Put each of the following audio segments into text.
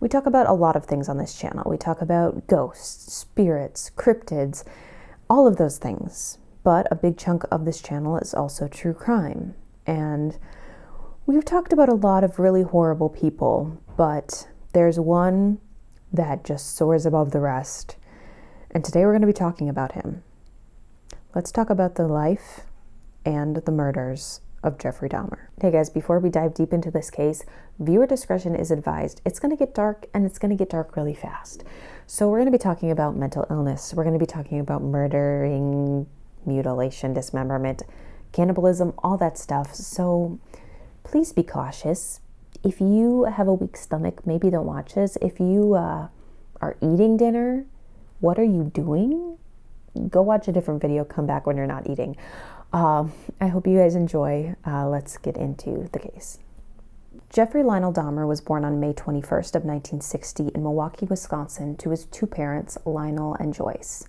We talk about a lot of things on this channel. We talk about ghosts, spirits, cryptids, all of those things. But a big chunk of this channel is also true crime. And we've talked about a lot of really horrible people, but there's one that just soars above the rest. And today we're going to be talking about him. Let's talk about the life and the murders of Jeffrey Dahmer. Hey guys, before we dive deep into this case, viewer discretion is advised. It's going to get dark, and it's going to get dark really fast. So we're going to be talking about mental illness. We're going to be talking about murdering, mutilation, dismemberment, cannibalism, all that stuff. So please be cautious. If you have a weak stomach, maybe don't watch this. If you are eating dinner, what are you doing? Go watch a different video, come back when you're not eating. I hope you guys enjoy. Let's get into the case. Jeffrey Lionel Dahmer was born on May 21st of 1960 in Milwaukee, Wisconsin to his two parents, Lionel and Joyce.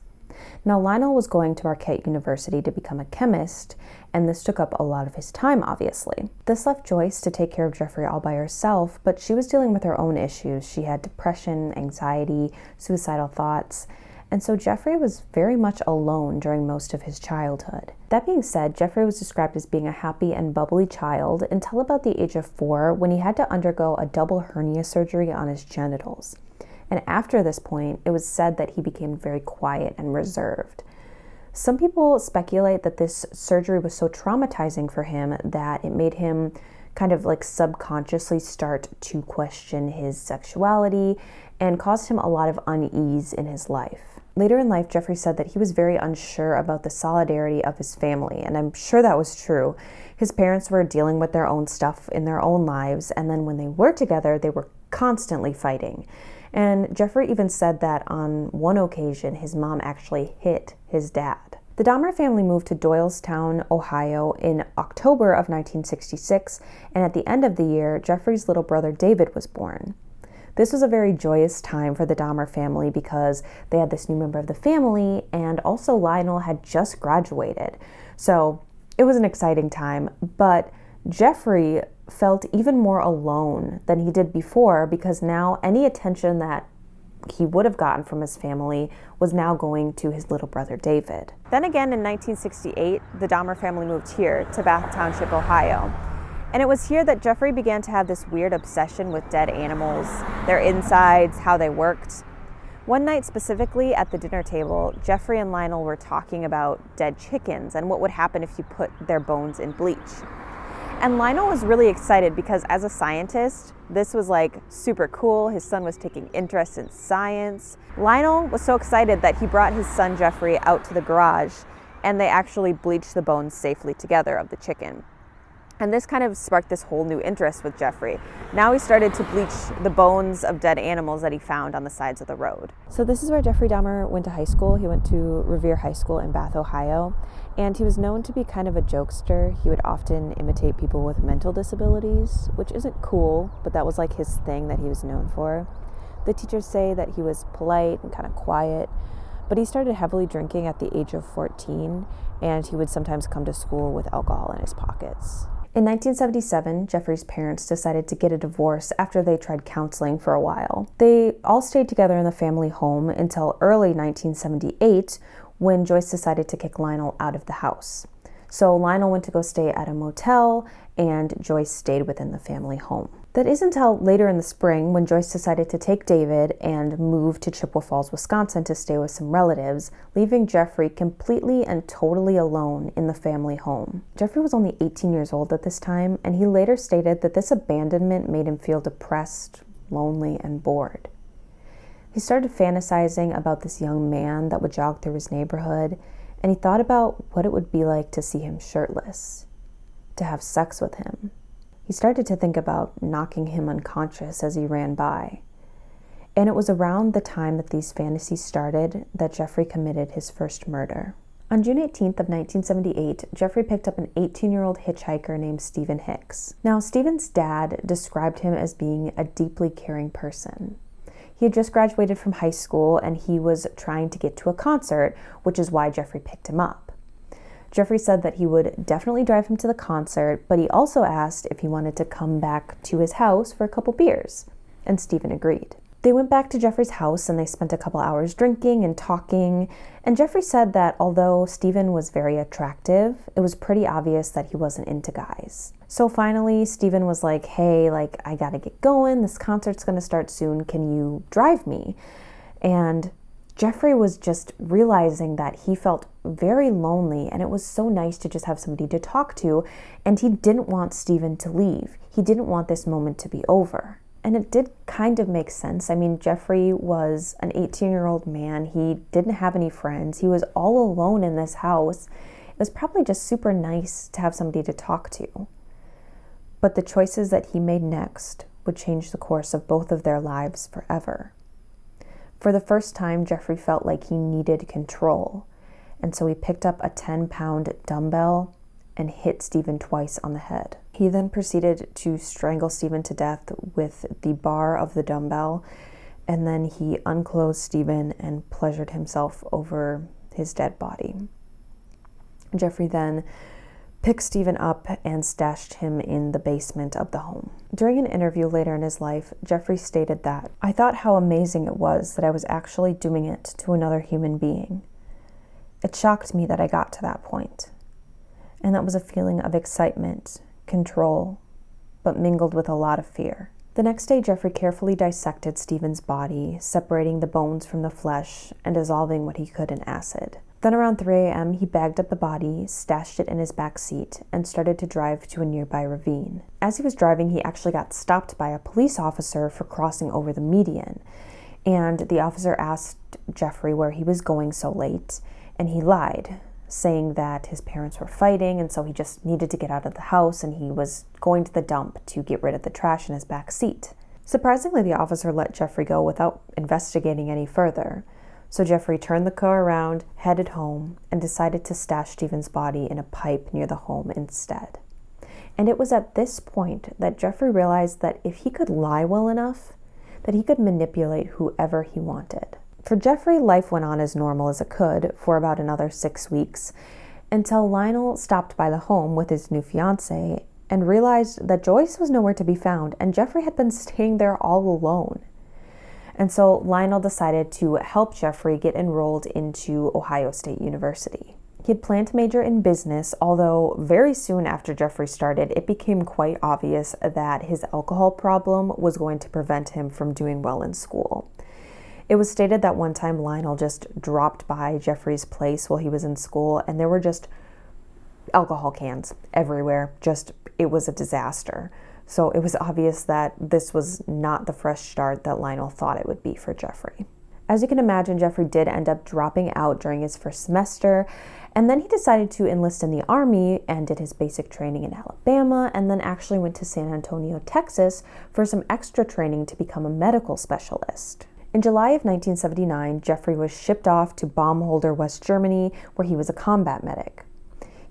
Now, Lionel was going to Marquette University to become a chemist, and this took up a lot of his time, obviously. This left Joyce to take care of Jeffrey all by herself, but she was dealing with her own issues. She had depression, anxiety, suicidal thoughts, and so Jeffrey was very much alone during most of his childhood. That being said, Jeffrey was described as being a happy and bubbly child until about the age of 4, when he had to undergo a double hernia surgery on his genitals. And after this point, it was said that he became very quiet and reserved. Some people speculate that this surgery was so traumatizing for him that it made him kind of like subconsciously start to question his sexuality and caused him a lot of unease in his life. Later in life, Jeffrey said that he was very unsure about the solidarity of his family, and I'm sure that was true. His parents were dealing with their own stuff in their own lives, and then when they were together, they were constantly fighting. And Jeffrey even said that on one occasion, his mom actually hit his dad. The Dahmer family moved to Doylestown, Ohio in October of 1966, and at the end of the year, Jeffrey's little brother David was born. This was a very joyous time for the Dahmer family because they had this new member of the family, and also Lionel had just graduated. So it was an exciting time, but Jeffrey felt even more alone than he did before because now any attention that he would have gotten from his family was now going to his little brother David. Then again in 1968, the Dahmer family moved here to Bath Township, Ohio. And it was here that Jeffrey began to have this weird obsession with dead animals, their insides, how they worked. One night specifically at the dinner table, Jeffrey and Lionel were talking about dead chickens and what would happen if you put their bones in bleach. And Lionel was really excited because as a scientist, this was like super cool. His son was taking interest in science. Lionel was so excited that he brought his son Jeffrey out to the garage, and they actually bleached the bones safely together of the chicken. And this kind of sparked this whole new interest with Jeffrey. Now he started to bleach the bones of dead animals that he found on the sides of the road. So this is where Jeffrey Dahmer went to high school. He went to Revere High School in Bath, Ohio. And he was known to be kind of a jokester. He would often imitate people with mental disabilities, which isn't cool, but that was like his thing that he was known for. The teachers say that he was polite and kind of quiet, but he started heavily drinking at the age of 14, and he would sometimes come to school with alcohol in his pockets. In 1977, Jeffrey's parents decided to get a divorce after they tried counseling for a while. They all stayed together in the family home until early 1978, when Joyce decided to kick Lionel out of the house. So Lionel went to go stay at a motel, and Joyce stayed within the family home. That isn't until later in the spring when Joyce decided to take David and move to Chippewa Falls, Wisconsin to stay with some relatives, leaving Jeffrey completely and totally alone in the family home. Jeffrey was only 18 years old at this time, and he later stated that this abandonment made him feel depressed, lonely, and bored. He started fantasizing about this young man that would jog through his neighborhood, and he thought about what it would be like to see him shirtless, to have sex with him. He started to think about knocking him unconscious as he ran by. And it was around the time that these fantasies started that Jeffrey committed his first murder. On June 18th of 1978, Jeffrey picked up an 18-year-old hitchhiker named Stephen Hicks. Now, Stephen's dad described him as being a deeply caring person. He had just graduated from high school, and he was trying to get to a concert, which is why Jeffrey picked him up. Jeffrey said that he would definitely drive him to the concert, but he also asked if he wanted to come back to his house for a couple beers, and Stephen agreed. They went back to Jeffrey's house and they spent a couple hours drinking and talking. And Jeffrey said that although Stephen was very attractive, it was pretty obvious that he wasn't into guys. So finally, Stephen was like, hey, I gotta get going. This concert's gonna start soon. Can you drive me? And Jeffrey was just realizing that he felt very lonely, and it was so nice to just have somebody to talk to, and he didn't want Stephen to leave. He didn't want this moment to be over. And it did kind of make sense. I mean, Jeffrey was an 18-year-old man. He didn't have any friends. He was all alone in this house. It was probably just super nice to have somebody to talk to. But the choices that he made next would change the course of both of their lives forever. For the first time, Jeffrey felt like he needed control. And so he picked up a 10-pound dumbbell and hit Stephen twice on the head. He then proceeded to strangle Stephen to death with the bar of the dumbbell, and then he unclothed Stephen and pleasured himself over his dead body. Jeffrey then picked Stephen up and stashed him in the basement of the home. During an interview later in his life, Jeffrey stated that, "I thought how amazing it was that I was actually doing it to another human being. It shocked me that I got to that point. And that was a feeling of excitement, control, but mingled with a lot of fear." The next day, Jeffrey carefully dissected Stephen's body, separating the bones from the flesh and dissolving what he could in acid. Then around 3 a.m., he bagged up the body, stashed it in his back seat, and started to drive to a nearby ravine. As he was driving, he actually got stopped by a police officer for crossing over the median. And the officer asked Jeffrey where he was going so late, and he lied, saying that his parents were fighting, and so he just needed to get out of the house, and he was going to the dump to get rid of the trash in his back seat. Surprisingly, the officer let Jeffrey go without investigating any further. So Jeffrey turned the car around, headed home, and decided to stash Stephen's body in a pipe near the home instead. And it was at this point that Jeffrey realized that if he could lie well enough, that he could manipulate whoever he wanted. For Jeffrey, life went on as normal as it could for about another 6 weeks, until Lionel stopped by the home with his new fiancée and realized that Joyce was nowhere to be found, and Jeffrey had been staying there all alone. And so Lionel decided to help Jeffrey get enrolled into Ohio State University. He had planned to major in business, although very soon after Jeffrey started, it became quite obvious that his alcohol problem was going to prevent him from doing well in school. It was stated that one time Lionel just dropped by Jeffrey's place while he was in school, and there were just alcohol cans everywhere. It was a disaster. So it was obvious that this was not the fresh start that Lionel thought it would be for Jeffrey. As you can imagine, Jeffrey did end up dropping out during his first semester, and then he decided to enlist in the Army and did his basic training in Alabama, and then actually went to San Antonio, Texas for some extra training to become a medical specialist. In July of 1979, Jeffrey was shipped off to Baumholder, West Germany, where he was a combat medic.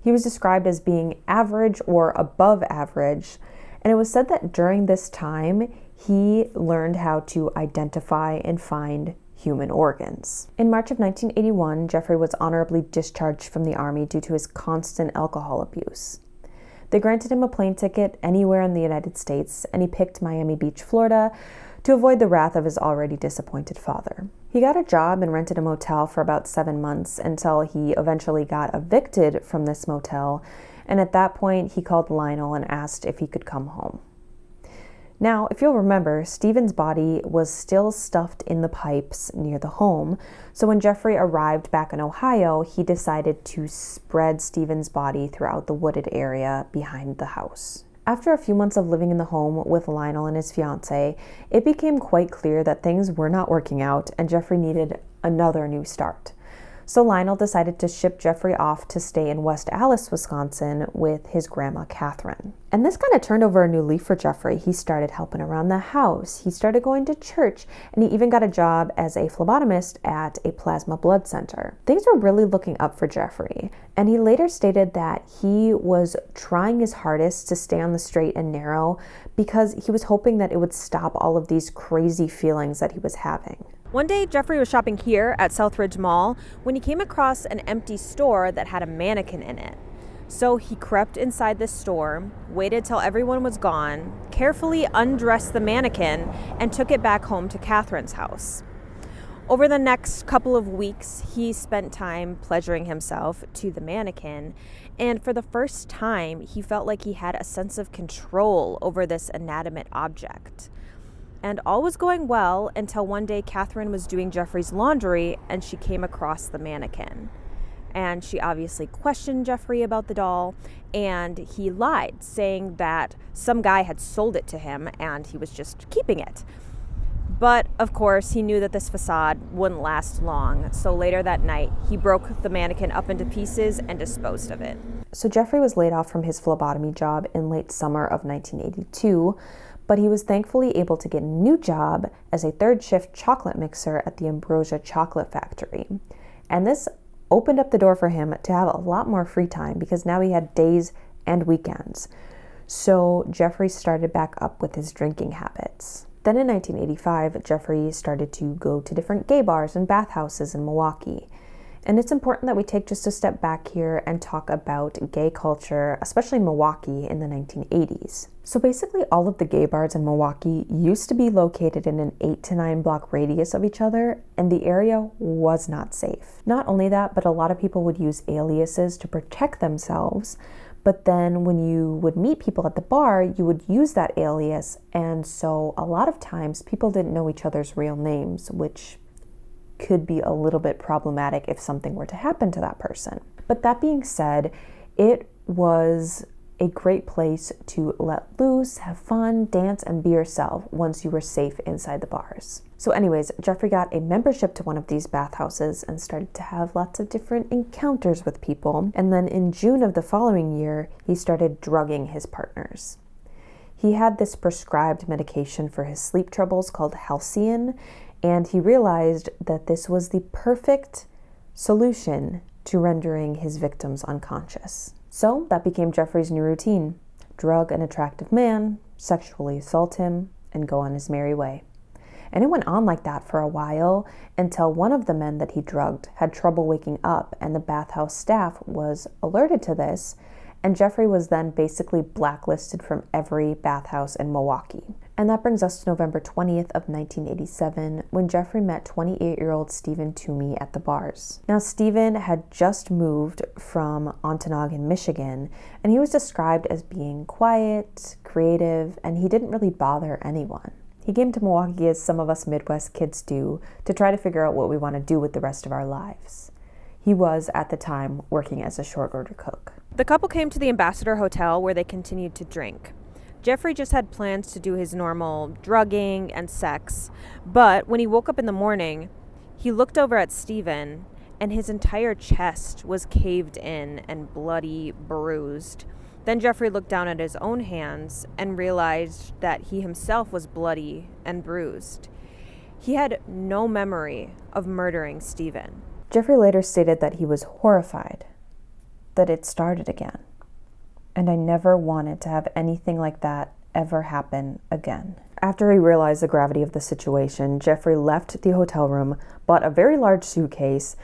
He was described as being average or above average, and it was said that during this time, he learned how to identify and find human organs. In March of 1981, Jeffrey was honorably discharged from the Army due to his constant alcohol abuse. They granted him a plane ticket anywhere in the United States, and he picked Miami Beach, Florida, to avoid the wrath of his already disappointed father. He got a job and rented a motel for about 7 months until he eventually got evicted from this motel, and at that point he called Lionel and asked if he could come home. Now, if you'll remember, Stephen's body was still stuffed in the pipes near the home, so when Jeffrey arrived back in Ohio, he decided to spread Stephen's body throughout the wooded area behind the house. After a few months of living in the home with Lionel and his fiancée, it became quite clear that things were not working out and Jeffrey needed another new start. So Lionel decided to ship Jeffrey off to stay in West Allis, Wisconsin with his grandma, Catherine. And this kind of turned over a new leaf for Jeffrey. He started helping around the house, he started going to church, and he even got a job as a phlebotomist at a plasma blood center. Things were really looking up for Jeffrey, and he later stated that he was trying his hardest to stay on the straight and narrow because he was hoping that it would stop all of these crazy feelings that he was having. One day, Jeffrey was shopping here at Southridge Mall when he came across an empty store that had a mannequin in it. So he crept inside the store, waited till everyone was gone, carefully undressed the mannequin, and took it back home to Catherine's house. Over the next couple of weeks, he spent time pleasuring himself to the mannequin, and for the first time, he felt like he had a sense of control over this inanimate object. And all was going well until one day Catherine was doing Jeffrey's laundry and she came across the mannequin. And she obviously questioned Jeffrey about the doll, and he lied, saying that some guy had sold it to him and he was just keeping it. But, of course, he knew that this facade wouldn't last long, so later that night, he broke the mannequin up into pieces and disposed of it. So Jeffrey was laid off from his phlebotomy job in late summer of 1982, but he was thankfully able to get a new job as a third-shift chocolate mixer at the Ambrosia Chocolate Factory. And this opened up the door for him to have a lot more free time because now he had days and weekends. So Jeffrey started back up with his drinking habits. Then in 1985, Jeffrey started to go to different gay bars and bathhouses in Milwaukee. And it's important that we take just a step back here and talk about gay culture, especially Milwaukee in the 1980s. So basically all of the gay bars in Milwaukee used to be located in an 8 to 9 block radius of each other, and the area was not safe. Not only that, but a lot of people would use aliases to protect themselves. But then when you would meet people at the bar, you would use that alias. And so a lot of times people didn't know each other's real names, which could be a little bit problematic if something were to happen to that person. But that being said, it was a great place to let loose, have fun, dance, and be yourself once you were safe inside the bars. So anyways, Jeffrey got a membership to one of these bathhouses and started to have lots of different encounters with people. And then in June of the following year, he started drugging his partners. He had this prescribed medication for his sleep troubles called Halcion, and he realized that this was the perfect solution to rendering his victims unconscious. So that became Jeffrey's new routine: drug an attractive man, sexually assault him, and go on his merry way. And it went on like that for a while until one of the men that he drugged had trouble waking up, and the bathhouse staff was alerted to this, and Jeffrey was then basically blacklisted from every bathhouse in Milwaukee. And that brings us to November 20th of 1987, when Jeffrey met 28-year-old Stephen Toomey at the bars. Now, Stephen had just moved from Ontonagon, Michigan, and he was described as being quiet, creative, and he didn't really bother anyone. He came to Milwaukee, as some of us Midwest kids do, to try to figure out what we want to do with the rest of our lives. He was, at the time, working as a short order cook. The couple came to the Ambassador Hotel, where they continued to drink. Jeffrey just had plans to do his normal drugging and sex, but when he woke up in the morning, he looked over at Stephen, and his entire chest was caved in and bloody, bruised. Then Jeffrey looked down at his own hands and realized that he himself was bloody and bruised. He had no memory of murdering Stephen. Jeffrey later stated that he was horrified that it started again, and I never wanted to have anything like that ever happen again. After he realized the gravity of the situation, Jeffrey left the hotel room, bought a very large suitcase,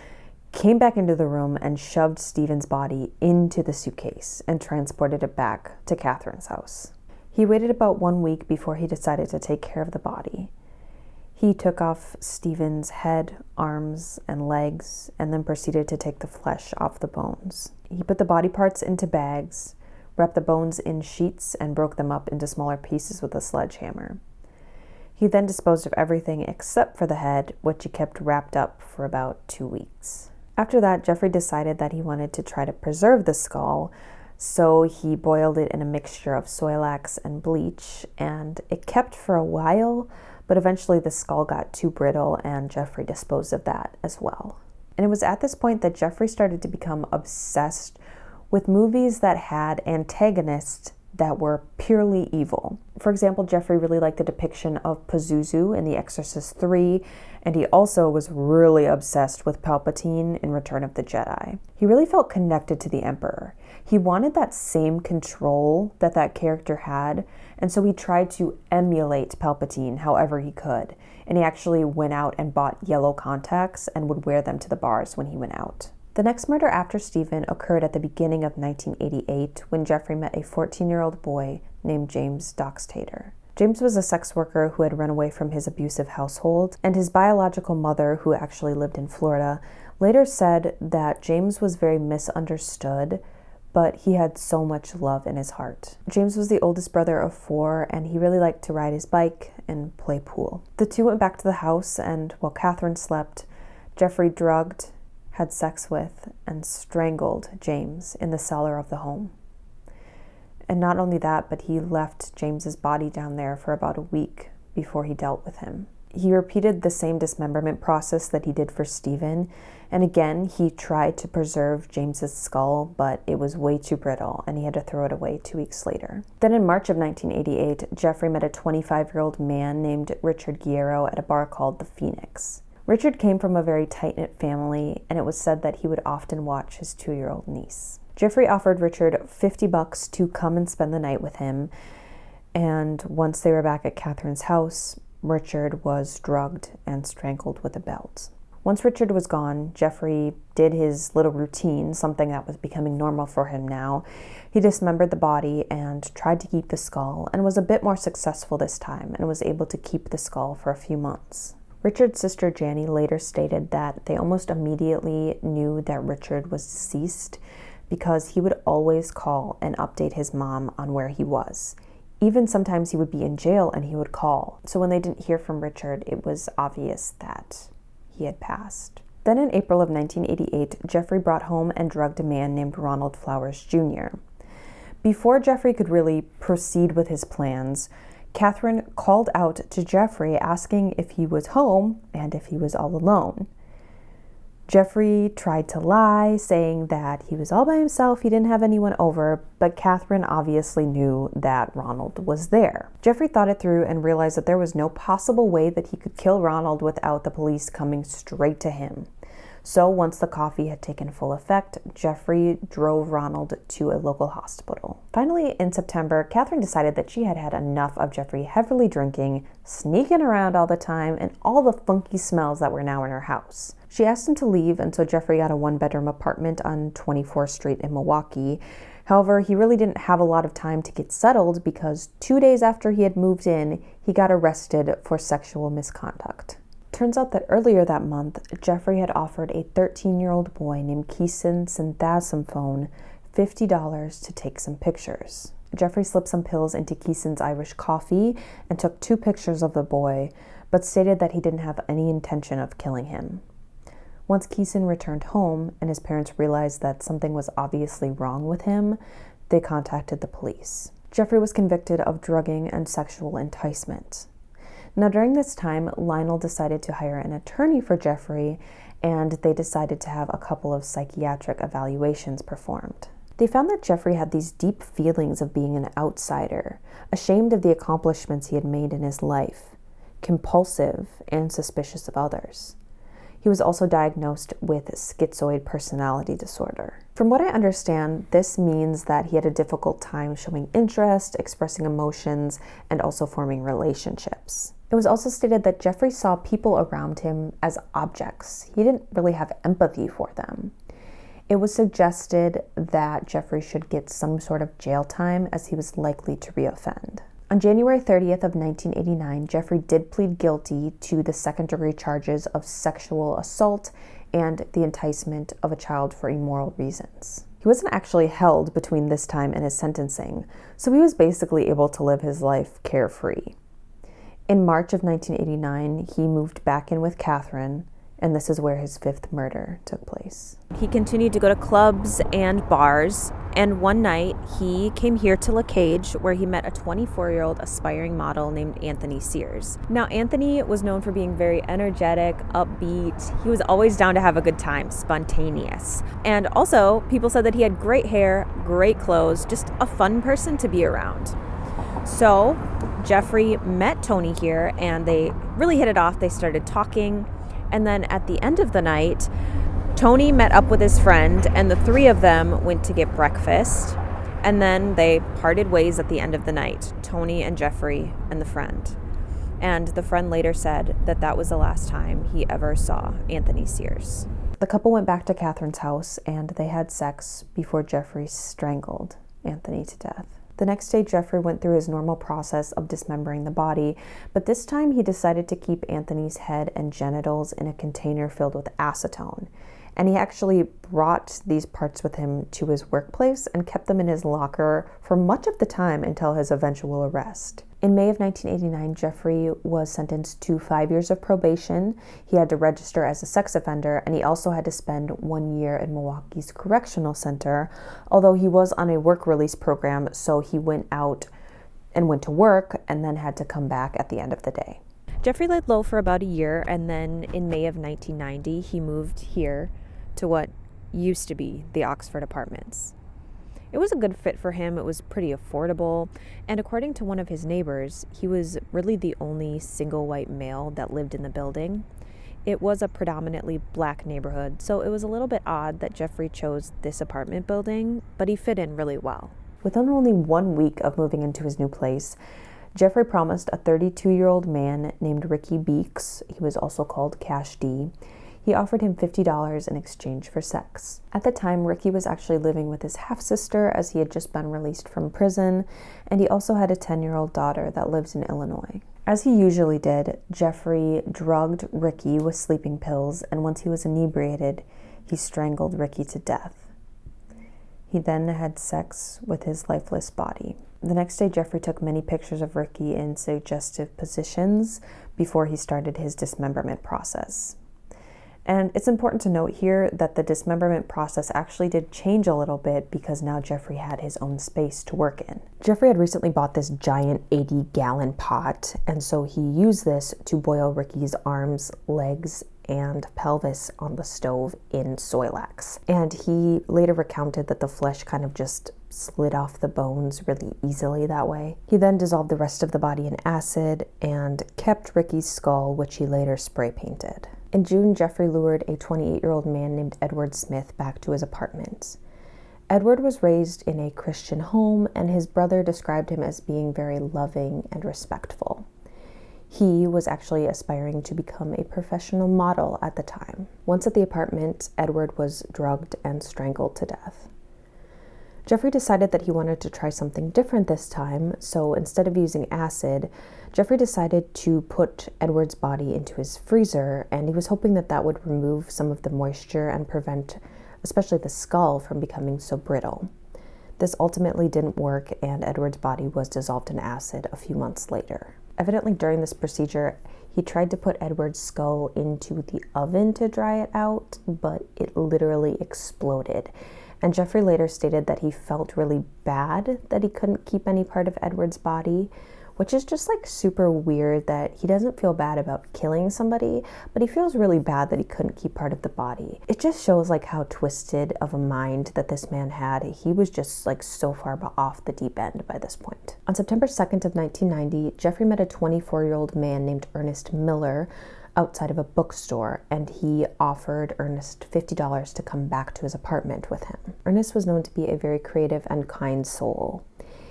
came back into the room, and shoved Stephen's body into the suitcase and transported it back to Catherine's house. He waited about 1 week before he decided to take care of the body. He took off Stephen's head, arms, and legs, and then proceeded to take the flesh off the bones. He put the body parts into bags, wrapped the bones in sheets, and broke them up into smaller pieces with a sledgehammer. He then disposed of everything except for the head, which he kept wrapped up for about 2 weeks. After that, Jeffrey decided that he wanted to try to preserve the skull, so he boiled it in a mixture of Soilax and bleach, and it kept for a while, but eventually the skull got too brittle, and Jeffrey disposed of that as well. And it was at this point that Jeffrey started to become obsessed with movies that had antagonists that were purely evil. For example, Jeffrey really liked the depiction of Pazuzu in The Exorcist 3, and he also was really obsessed with Palpatine in Return of the Jedi. He really felt connected to the Emperor. He wanted that same control that that character had, and so he tried to emulate Palpatine however he could. And he actually went out and bought yellow contacts and would wear them to the bars when he went out. The next murder after Stephen occurred at the beginning of 1988 when Jeffrey met a 14-year-old boy named James Doxtator. James was a sex worker who had run away from his abusive household, and his biological mother, who actually lived in Florida, later said that James was very misunderstood, but he had so much love in his heart. James was the oldest brother of 4, and he really liked to ride his bike and play pool. The two went back to the house, and while Catherine slept, Jeffrey drugged, had sex with, and strangled James in the cellar of the home. And not only that, but he left James's body down there for about a week before he dealt with him. He repeated the same dismemberment process that he did for Stephen, and again, he tried to preserve James's skull, but it was way too brittle, and he had to throw it away 2 weeks later. Then in March of 1988, Jeffrey met a 25-year-old man named Richard Guerrero at a bar called the Phoenix. Richard came from a very tight-knit family, and it was said that he would often watch his 2-year-old niece. Jeffrey offered Richard $50 to come and spend the night with him, and once they were back at Catherine's house, Richard was drugged and strangled with a belt. Once Richard was gone, Jeffrey did his little routine, something that was becoming normal for him now. He dismembered the body and tried to keep the skull, and was a bit more successful this time, and was able to keep the skull for a few months. Richard's sister Janny later stated that they almost immediately knew that Richard was deceased because he would always call and update his mom on where he was. Even sometimes he would be in jail and he would call. So when they didn't hear from Richard, it was obvious that he had passed. Then in April of 1988, Jeffrey brought home and drugged a man named Ronald Flowers Jr. Before Jeffrey could really proceed with his plans, Catherine called out to Jeffrey asking if he was home and if he was all alone. Jeffrey tried to lie, saying that he was all by himself, he didn't have anyone over, but Catherine obviously knew that Ronald was there. Jeffrey thought it through and realized that there was no possible way that he could kill Ronald without the police coming straight to him. So once the coffee had taken full effect, Jeffrey drove Ronald to a local hospital. Finally, in September, Catherine decided that she had had enough of Jeffrey heavily drinking, sneaking around all the time, and all the funky smells that were now in her house. She asked him to leave, and so Jeffrey got a 1-bedroom apartment on 24th Street in Milwaukee. However, he really didn't have a lot of time to get settled because 2 days after he had moved in, he got arrested for sexual misconduct. Turns out that earlier that month, Jeffrey had offered a 13-year-old boy named Keeson Synthasomphone $50 to take some pictures. Jeffrey slipped some pills into Keeson's Irish coffee and took 2 pictures of the boy, but stated that he didn't have any intention of killing him. Once Keeson returned home and his parents realized that something was obviously wrong with him, they contacted the police. Jeffrey was convicted of drugging and sexual enticement. Now, during this time, Lionel decided to hire an attorney for Jeffrey, and they decided to have a couple of psychiatric evaluations performed. They found that Jeffrey had these deep feelings of being an outsider, ashamed of the accomplishments he had made in his life, compulsive, and suspicious of others. He was also diagnosed with schizoid personality disorder. From what I understand, this means that he had a difficult time showing interest, expressing emotions, and also forming relationships. It was also stated that Jeffrey saw people around him as objects. He didn't really have empathy for them. It was suggested that Jeffrey should get some sort of jail time as he was likely to reoffend. On January 30th of 1989, Jeffrey did plead guilty to the second-degree charges of sexual assault and the enticement of a child for immoral reasons. He wasn't actually held between this time and his sentencing, so he was basically able to live his life carefree. In March of 1989, he moved back in with Catherine, and this is where his 5th murder took place. He continued to go to clubs and bars, and one night he came here to LaCage where he met a 24-year-old aspiring model named Anthony Sears. Now, Anthony was known for being very energetic, upbeat. He was always down to have a good time, spontaneous. And also, people said that he had great hair, great clothes, just a fun person to be around. So, Jeffrey met Tony here, and they really hit it off. They started talking. And then at the end of the night, Tony met up with his friend, and the 3 of them went to get breakfast. And then they parted ways at the end of the night, Tony and Jeffrey and the friend. And the friend later said that that was the last time he ever saw Anthony Sears. The couple went back to Catherine's house and they had sex before Jeffrey strangled Anthony to death. The next day, Jeffrey went through his normal process of dismembering the body, but this time he decided to keep Anthony's head and genitals in a container filled with acetone. And he actually brought these parts with him to his workplace and kept them in his locker for much of the time until his eventual arrest. In May of 1989, Jeffrey was sentenced to 5 years of probation. He had to register as a sex offender, and he also had to spend 1 year in Milwaukee's correctional center, although he was on a work release program, so he went out and went to work and then had to come back at the end of the day. Jeffrey laid low for about a year, and then in May of 1990, he moved here to what used to be the Oxford Apartments. It was a good fit for him. It was pretty affordable, and according to one of his neighbors, he was really the only single white male that lived in the building. It was a predominantly black neighborhood, so it was a little bit odd that Jeffrey chose this apartment building, but he fit in really well. Within only 1 week of moving into his new place, Jeffrey promised a 32-year-old man named Ricky Beeks, he was also called Cash D, he offered him $50 in exchange for sex. At the time, Ricky was actually living with his half-sister as he had just been released from prison, and he also had a 10-year-old daughter that lives in Illinois. As he usually did, Jeffrey drugged Ricky with sleeping pills, and once he was inebriated, he strangled Ricky to death. He then had sex with his lifeless body. The next day, Jeffrey took many pictures of Ricky in suggestive positions before he started his dismemberment process. And it's important to note here that the dismemberment process actually did change a little bit because now Jeffrey had his own space to work in. Jeffrey had recently bought this giant 80-gallon pot, and so he used this to boil Ricky's arms, legs, and pelvis on the stove in Soilax. And he later recounted that the flesh kind of just slid off the bones really easily that way. He then dissolved the rest of the body in acid and kept Ricky's skull, which he later spray painted. In June, Jeffrey lured a 28-year-old man named Edward Smith back to his apartment. Edward was raised in a Christian home, and his brother described him as being very loving and respectful. He was actually aspiring to become a professional model at the time. Once at the apartment, Edward was drugged and strangled to death. Jeffrey decided that he wanted to try something different this time, so instead of using acid, Jeffrey decided to put Edward's body into his freezer, and he was hoping that that would remove some of the moisture and prevent especially the skull from becoming so brittle. This ultimately didn't work, and Edward's body was dissolved in acid a few months later. Evidently during this procedure, he tried to put Edward's skull into the oven to dry it out, but it literally exploded. And Jeffrey later stated that he felt really bad that he couldn't keep any part of Edward's body, which is just like super weird that he doesn't feel bad about killing somebody, but he feels really bad that he couldn't keep part of the body. It just shows like how twisted of a mind that this man had. He was just like so far off the deep end by this point. On September 2nd of 1990, Jeffrey met a 24-year-old man named Ernest Miller outside of a bookstore, and he offered Ernest $50 to come back to his apartment with him. Ernest was known to be a very creative and kind soul.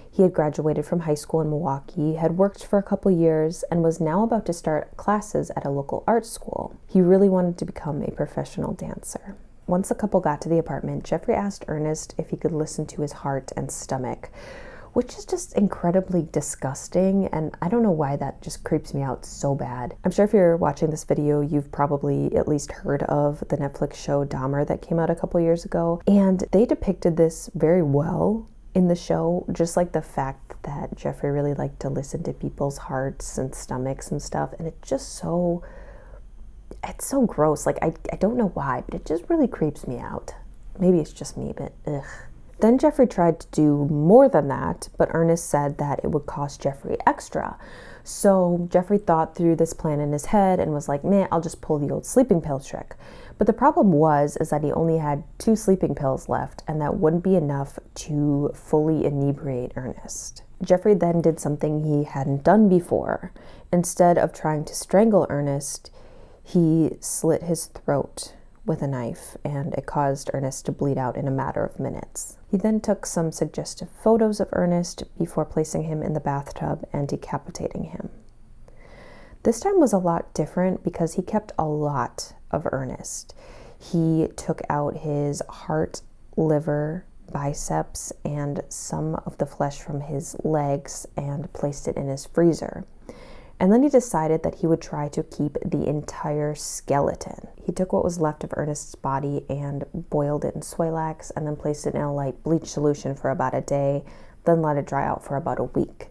He had graduated from high school in Milwaukee, had worked for a couple years, and was now about to start classes at a local art school. He really wanted to become a professional dancer. Once the couple got to the apartment, Jeffrey asked Ernest if he could listen to his heart and stomach, which is just incredibly disgusting, and I don't know why that just creeps me out so bad. I'm sure if you're watching this video, you've probably at least heard of the Netflix show Dahmer that came out a couple years ago, and they depicted this very well in the show, just like the fact that Jeffrey really liked to listen to people's hearts and stomachs and stuff, and it's so gross. Like, I don't know why, but it just really creeps me out. Maybe it's just me, but ugh. Then Jeffrey tried to do more than that, but Ernest said that it would cost Jeffrey extra. So Jeffrey thought through this plan in his head and was like, man, I'll just pull the old sleeping pill trick. But the problem is that he only had 2 sleeping pills left, and that wouldn't be enough to fully inebriate Ernest. Jeffrey then did something he hadn't done before. Instead of trying to strangle Ernest, he slit his throat with a knife, and it caused Ernest to bleed out in a matter of minutes. He then took some suggestive photos of Ernest before placing him in the bathtub and decapitating him. This time was a lot different because he kept a lot of Ernest. He took out his heart, liver, biceps, and some of the flesh from his legs and placed it in his freezer. And then he decided that he would try to keep the entire skeleton. He took what was left of Ernest's body and boiled it in Swilax and then placed it in a light bleach solution for about a day, then let it dry out for about a week.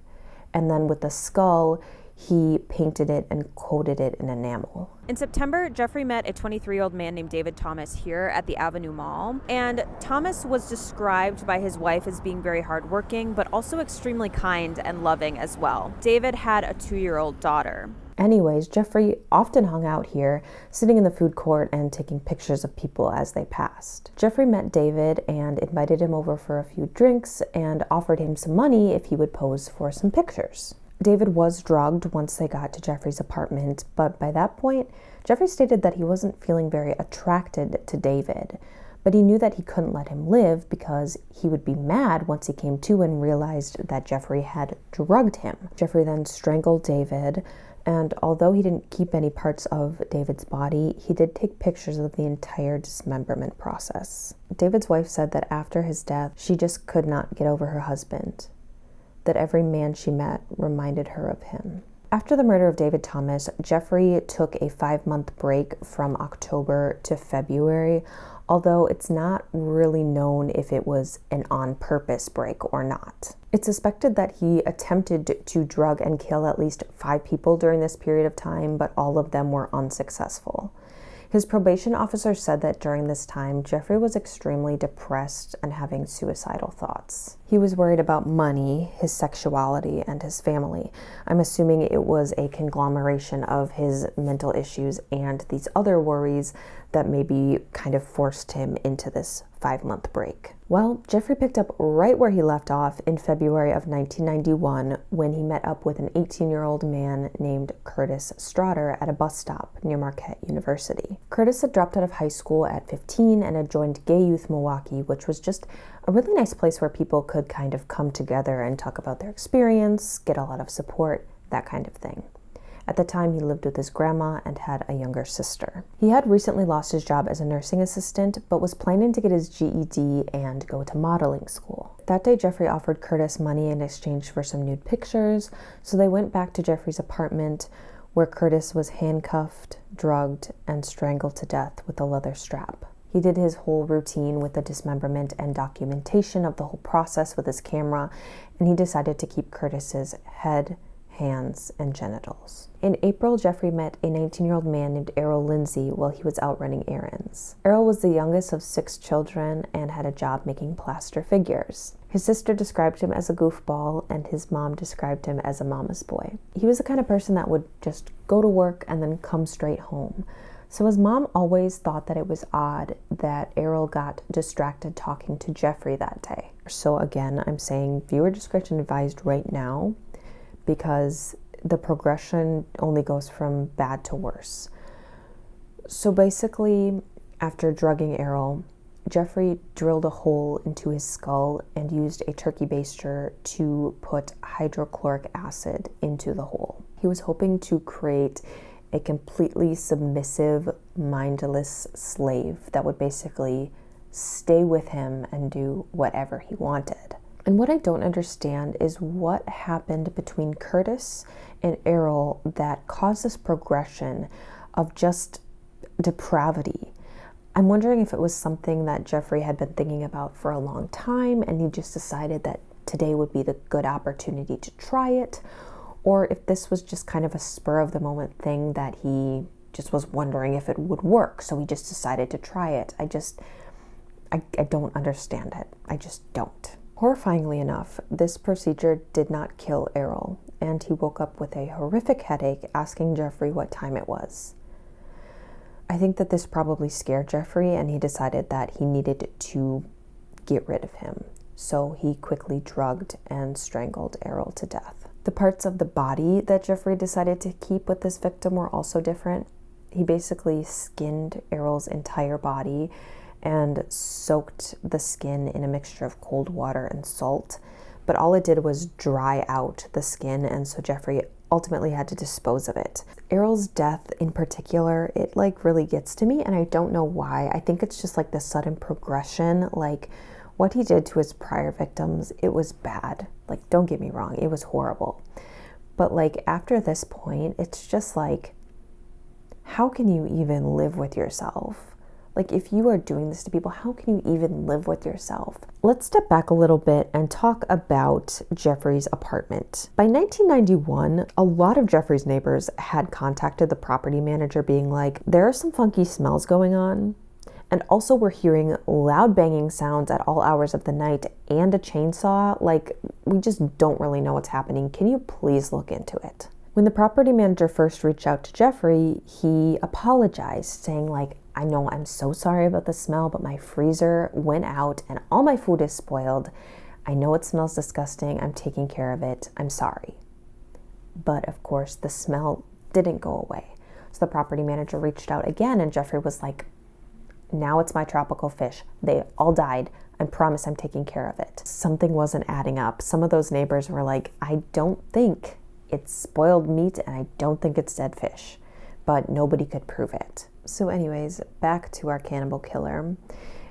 And then with the skull, he painted it and coated it in enamel. In September, Jeffrey met a 23-year-old man named David Thomas here at the Avenue Mall. And Thomas was described by his wife as being very hardworking, but also extremely kind and loving as well. David had a 2-year-old daughter. Anyways, Jeffrey often hung out here, sitting in the food court and taking pictures of people as they passed. Jeffrey met David and invited him over for a few drinks and offered him some money if he would pose for some pictures. David was drugged once they got to Jeffrey's apartment, but by that point, Jeffrey stated that he wasn't feeling very attracted to David, but he knew that he couldn't let him live because he would be mad once he came to and realized that Jeffrey had drugged him. Jeffrey then strangled David, and although he didn't keep any parts of David's body, he did take pictures of the entire dismemberment process. David's wife said that after his death, she just could not get over her husband, that every man she met reminded her of him. After the murder of David Thomas, Jeffrey took a 5-month break from October to February, although it's not really known if it was an on-purpose break or not. It's suspected that he attempted to drug and kill at least 5 people during this period of time, but all of them were unsuccessful. His probation officer said that during this time, Jeffrey was extremely depressed and having suicidal thoughts. He was worried about money, his sexuality, and his family. I'm assuming it was a conglomeration of his mental issues and these other worries that maybe kind of forced him into this 5-month break. Well, Jeffrey picked up right where he left off in February of 1991 when he met up with an 18-year-old man named Curtis Strotter at a bus stop near Marquette University. Curtis had dropped out of high school at 15 and had joined Gay Youth Milwaukee, which was just a really nice place where people could kind of come together and talk about their experience, get a lot of support, that kind of thing. At the time, he lived with his grandma and had a younger sister. He had recently lost his job as a nursing assistant, but was planning to get his GED and go to modeling school. That day, Jeffrey offered Curtis money in exchange for some nude pictures, so they went back to Jeffrey's apartment, where Curtis was handcuffed, drugged, and strangled to death with a leather strap. He did his whole routine with the dismemberment and documentation of the whole process with his camera, and he decided to keep Curtis's head, hands, and genitals. In April, Jeffrey met a 19-year-old man named Errol Lindsay while he was out running errands. Errol was the youngest of 6 children and had a job making plaster figures. His sister described him as a goofball, and his mom described him as a mama's boy. He was the kind of person that would just go to work and then come straight home. So his mom always thought that it was odd that Errol got distracted talking to Jeffrey that day. So again, I'm saying viewer discretion advised right now, because the progression only goes from bad to worse. So basically, after drugging Errol, Jeffrey drilled a hole into his skull and used a turkey baster to put hydrochloric acid into the hole. He was hoping to create a completely submissive, mindless slave that would basically stay with him and do whatever he wanted. And what I don't understand is what happened between Curtis and Errol that caused this progression of just depravity. I'm wondering if it was something that Jeffrey had been thinking about for a long time and he just decided that today would be the good opportunity to try it, or if this was just kind of a spur of the moment thing that he just was wondering if it would work, so he just decided to try it. I don't understand it. I just don't. Horrifyingly enough, this procedure did not kill Errol, and he woke up with a horrific headache asking Jeffrey what time it was. I think that this probably scared Jeffrey, and he decided that he needed to get rid of him. So he quickly drugged and strangled Errol to death. The parts of the body that Jeffrey decided to keep with this victim were also different. He basically skinned Errol's entire body and soaked the skin in a mixture of cold water and salt. But all it did was dry out the skin, and so Jeffrey ultimately had to dispose of it. Errol's death in particular, it like really gets to me, and I don't know why. I think it's just like the sudden progression, like what he did to his prior victims, it was bad. Like, don't get me wrong, it was horrible. But like after this point, it's just like, how can you even live with yourself? Like, if you are doing this to people, how can you even live with yourself? Let's step back a little bit and talk about Jeffrey's apartment. By 1991, a lot of Jeffrey's neighbors had contacted the property manager being like, there are some funky smells going on. And also we're hearing loud banging sounds at all hours of the night and a chainsaw. Like, we just don't really know what's happening. Can you please look into it? When the property manager first reached out to Jeffrey, he apologized, saying like, I know I'm so sorry about the smell, but my freezer went out and all my food is spoiled. I know it smells disgusting. I'm taking care of it. I'm sorry. But of course, the smell didn't go away. So the property manager reached out again, and Jeffrey was like, now it's my tropical fish. They all died. I promise I'm taking care of it. Something wasn't adding up. Some of those neighbors were like, I don't think it's spoiled meat and I don't think it's dead fish, but nobody could prove it. So anyways, back to our cannibal killer.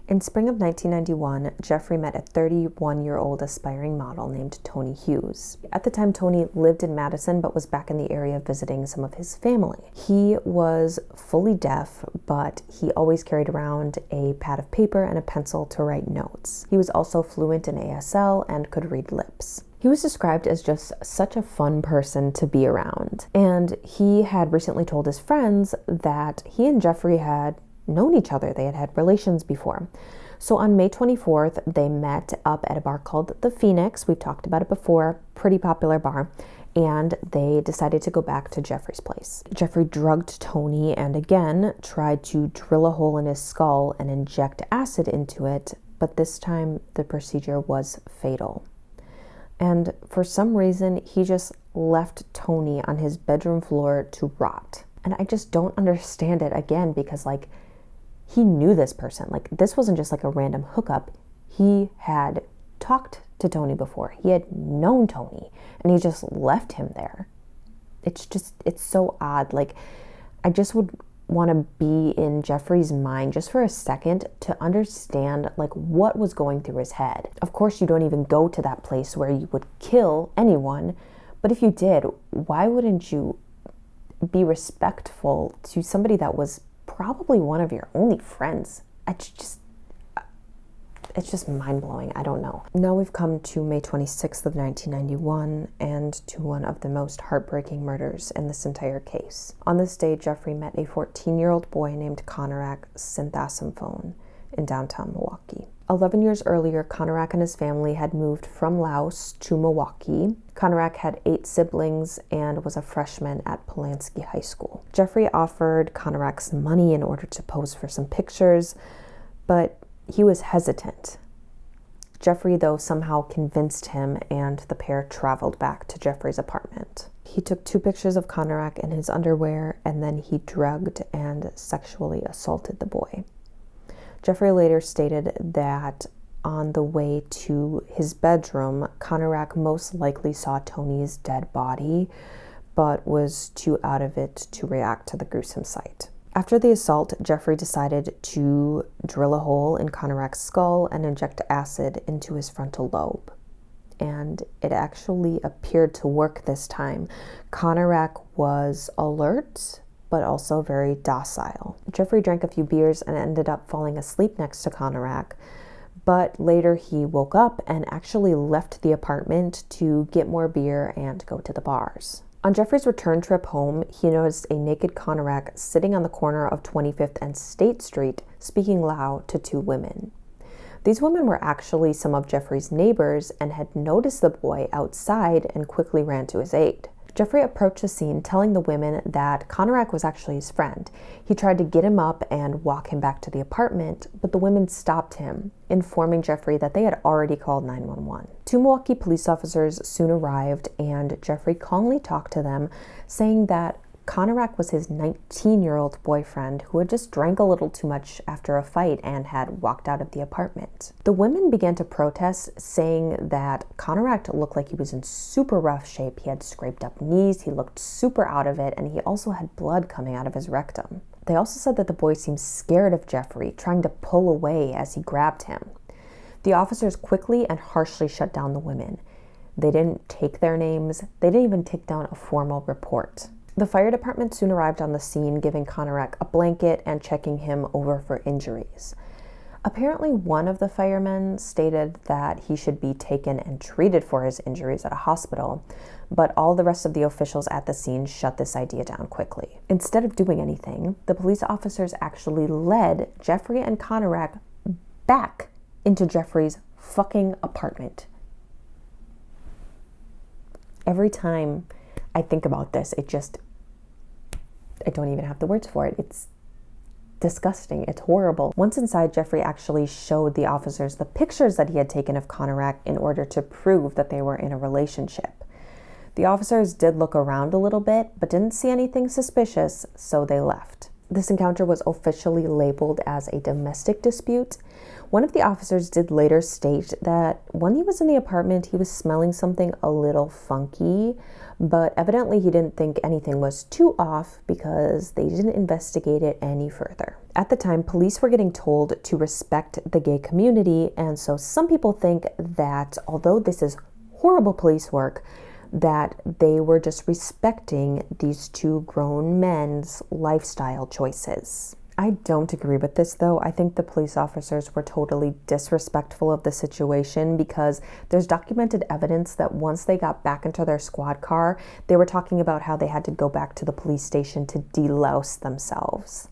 In spring of 1991, Jeffrey met a 31-year-old aspiring model named Tony Hughes. At the time, Tony lived in Madison, but was back in the area visiting some of his family. He was fully deaf, but he always carried around a pad of paper and a pencil to write notes. He was also fluent in ASL and could read lips. He was described as just such a fun person to be around. And he had recently told his friends that he and Jeffrey had known each other. They had had relations before. So on May 24th, they met up at a bar called The Phoenix. We've talked about it before, pretty popular bar. And they decided to go back to Jeffrey's place. Jeffrey drugged Tony and again tried to drill a hole in his skull and inject acid into it. But this time the procedure was fatal. And for some reason, he just left Tony on his bedroom floor to rot. And I just don't understand it, again, because like, he knew this person. Like, this wasn't just like a random hookup. He had talked to Tony before. He had known Tony, and he just left him there. It's so odd. Like, I just would want to be in Jeffrey's mind just for a second to understand like what was going through his head. Of course, you don't even go to that place where you would kill anyone, but if you did, why wouldn't you be respectful to somebody that was probably one of your only friends? It's just mind-blowing. I don't know. Now we've come to May 26th of 1991 and to one of the most heartbreaking murders in this entire case. On this day, Jeffrey met a 14-year-old boy named Conorak Sinthasimphone in downtown Milwaukee. 11 years earlier, Conorak and his family had moved from Laos to Milwaukee. Conorak had 8 siblings and was a freshman at Pulaski High School. Jeffrey offered Conorak some money in order to pose for some pictures, but he was hesitant. Jeffrey, though, somehow convinced him, and the pair traveled back to Jeffrey's apartment. He took 2 pictures of Conorak in his underwear, and then he drugged and sexually assaulted the boy. Jeffrey later stated that on the way to his bedroom, Conorak most likely saw Tony's dead body, but was too out of it to react to the gruesome sight. After the assault, Jeffrey decided to drill a hole in Conorak's skull and inject acid into his frontal lobe. And it actually appeared to work this time. Conorak was alert, but also very docile. Jeffrey drank a few beers and ended up falling asleep next to Conorak, but later he woke up and actually left the apartment to get more beer and go to the bars. On Jeffrey's return trip home, he noticed a naked Conorak sitting on the corner of 25th and State Street, speaking Lao to 2 women. These women were actually some of Jeffrey's neighbors and had noticed the boy outside and quickly ran to his aid. Jeffrey approached the scene, telling the women that Conorak was actually his friend. He tried to get him up and walk him back to the apartment, but the women stopped him, informing Jeffrey that they had already called 911. 2 Milwaukee police officers soon arrived, and Jeffrey calmly talked to them, saying that Conorak was his 19-year-old boyfriend who had just drank a little too much after a fight and had walked out of the apartment. The women began to protest, saying that Conorak looked like he was in super rough shape. He had scraped up knees, he looked super out of it, and he also had blood coming out of his rectum. They also said that the boy seemed scared of Jeffrey, trying to pull away as he grabbed him. The officers quickly and harshly shut down the women. They didn't take their names. They didn't even take down a formal report. The fire department soon arrived on the scene, giving Conorak a blanket and checking him over for injuries. Apparently, one of the firemen stated that he should be taken and treated for his injuries at a hospital, but all the rest of the officials at the scene shut this idea down quickly. Instead of doing anything, the police officers actually led Jeffrey and Conorak back into Jeffrey's fucking apartment. Every time I think about this, I don't even have the words for it. It's disgusting. It's horrible. Once inside, Jeffrey actually showed the officers the pictures that he had taken of Conorak in order to prove that they were in a relationship. The officers did look around a little bit, but didn't see anything suspicious, so they left. This encounter was officially labeled as a domestic dispute. One of the officers did later state that when he was in the apartment, he was smelling something a little funky, but evidently he didn't think anything was too off because they didn't investigate it any further. At the time, police were getting told to respect the gay community, and so some people think that although this is horrible police work, that they were just respecting these two grown men's lifestyle choices. I don't agree with this, though. I think the police officers were totally disrespectful of the situation because there's documented evidence that once they got back into their squad car, they were talking about how they had to go back to the police station to delouse themselves.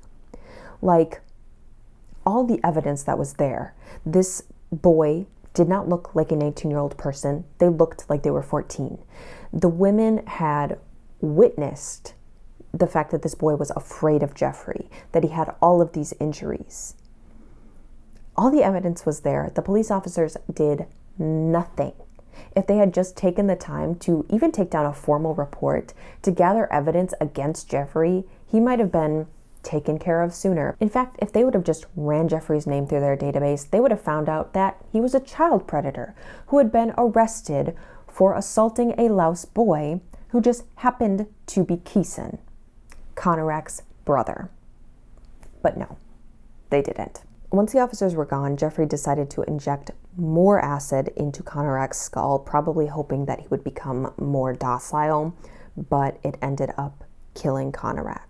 Like, all the evidence that was there, this boy did not look like a 19-year-old person. They looked like they were 14. The women had witnessed the fact that this boy was afraid of Jeffrey, that he had all of these injuries. All the evidence was there. The police officers did nothing. If they had just taken the time to even take down a formal report to gather evidence against Jeffrey, he might have been taken care of sooner. In fact, if they would have just ran Jeffrey's name through their database, they would have found out that he was a child predator who had been arrested for assaulting a Laos boy who just happened to be Keeson, Conorak's brother. But no, they didn't. Once the officers were gone, Jeffrey decided to inject more acid into Conorak's skull, probably hoping that he would become more docile, but it ended up killing Conorak.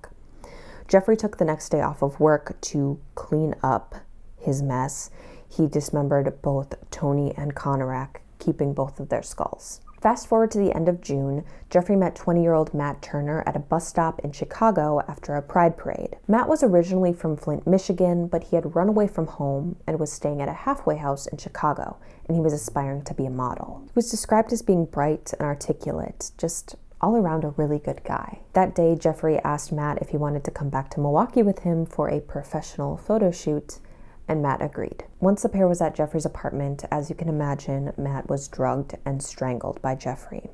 Jeffrey took the next day off of work to clean up his mess. He dismembered both Tony and Conorak, keeping both of their skulls. Fast forward to the end of June, Jeffrey met 20-year-old Matt Turner at a bus stop in Chicago after a pride parade. Matt was originally from Flint, Michigan, but he had run away from home and was staying at a halfway house in Chicago, and he was aspiring to be a model. He was described as being bright and articulate, just all around a really good guy. That day, Jeffrey asked Matt if he wanted to come back to Milwaukee with him for a professional photo shoot, and Matt agreed. Once the pair was at Jeffrey's apartment, as you can imagine, Matt was drugged and strangled by Jeffrey.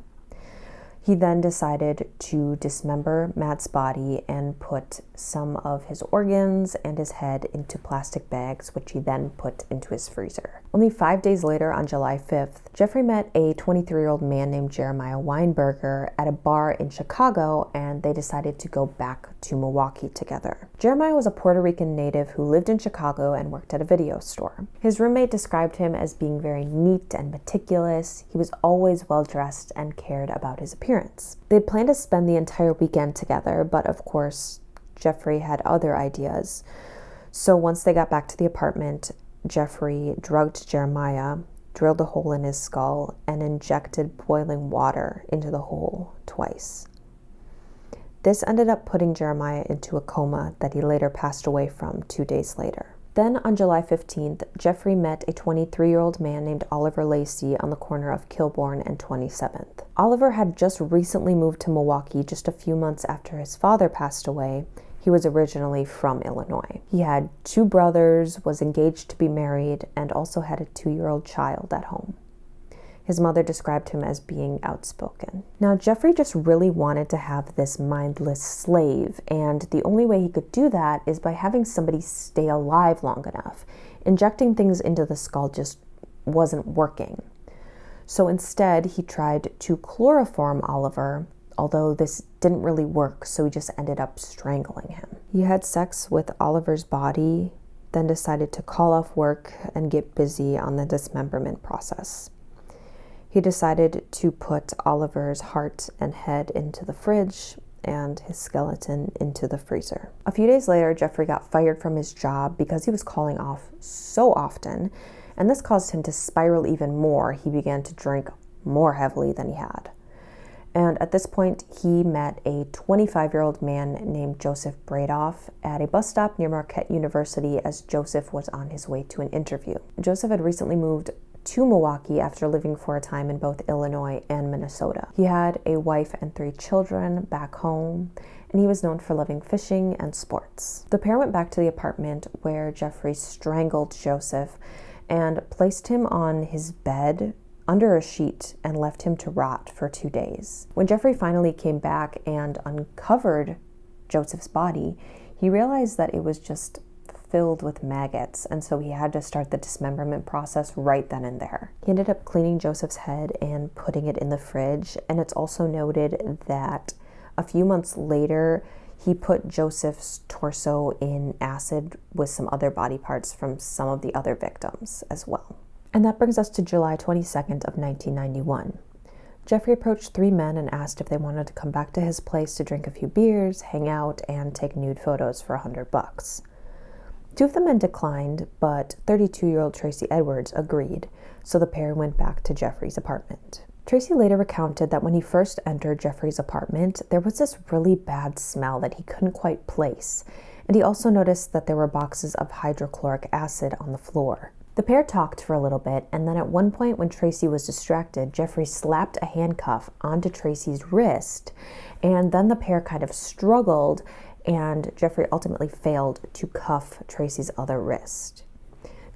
He then decided to dismember Matt's body and put some of his organs and his head into plastic bags, which he then put into his freezer. Only 5 days later, on July 5th, Jeffrey met a 23-year-old man named Jeremiah Weinberger at a bar in Chicago, and they decided to go back to Milwaukee together. Jeremiah was a Puerto Rican native who lived in Chicago and worked at a video store. His roommate described him as being very neat and meticulous. He was always well-dressed and cared about his appearance. They had planned to spend the entire weekend together, but of course, Jeffrey had other ideas. So once they got back to the apartment, Jeffrey drugged Jeremiah, drilled a hole in his skull, and injected boiling water into the hole twice. This ended up putting Jeremiah into a coma that he later passed away from 2 days later. Then on July 15th, Jeffrey met a 23-year-old man named Oliver Lacey on the corner of Kilbourne and 27th. Oliver had just recently moved to Milwaukee just a few months after his father passed away. He was originally from Illinois. He had 2 brothers, was engaged to be married, and also had a 2-year-old child at home. His mother described him as being outspoken. Now, Jeffrey just really wanted to have this mindless slave, and the only way he could do that is by having somebody stay alive long enough. Injecting things into the skull just wasn't working. So instead, he tried to chloroform Oliver, although this didn't really work, so he just ended up strangling him. He had sex with Oliver's body, then decided to call off work and get busy on the dismemberment process. He decided to put Oliver's heart and head into the fridge and his skeleton into the freezer. A few days later, Jeffrey got fired from his job because he was calling off so often, and this caused him to spiral even more. He began to drink more heavily than he had. And at this point, he met a 25-year-old man named Joseph Bradoff at a bus stop near Marquette University as Joseph was on his way to an interview. Joseph had recently moved to Milwaukee after living for a time in both Illinois and Minnesota. He had a wife and 3 children back home, and he was known for loving fishing and sports. The pair went back to the apartment where Jeffrey strangled Joseph and placed him on his bed under a sheet and left him to rot for 2 days. When Jeffrey finally came back and uncovered Joseph's body, he realized that it was just filled with maggots, and so he had to start the dismemberment process right then and there. He ended up cleaning Joseph's head and putting it in the fridge, and it's also noted that a few months later, he put Joseph's torso in acid with some other body parts from some of the other victims as well. And that brings us to July 22nd of 1991. Jeffrey approached 3 men and asked if they wanted to come back to his place to drink a few beers, hang out, and take nude photos for $100. 2 of the men declined, but 32-year-old Tracy Edwards agreed, so the pair went back to Jeffrey's apartment. Tracy later recounted that when he first entered Jeffrey's apartment, there was this really bad smell that he couldn't quite place, and he also noticed that there were boxes of hydrochloric acid on the floor. The pair talked for a little bit, and then at one point when Tracy was distracted, Jeffrey slapped a handcuff onto Tracy's wrist, and then the pair kind of struggled, and Jeffrey ultimately failed to cuff Tracy's other wrist.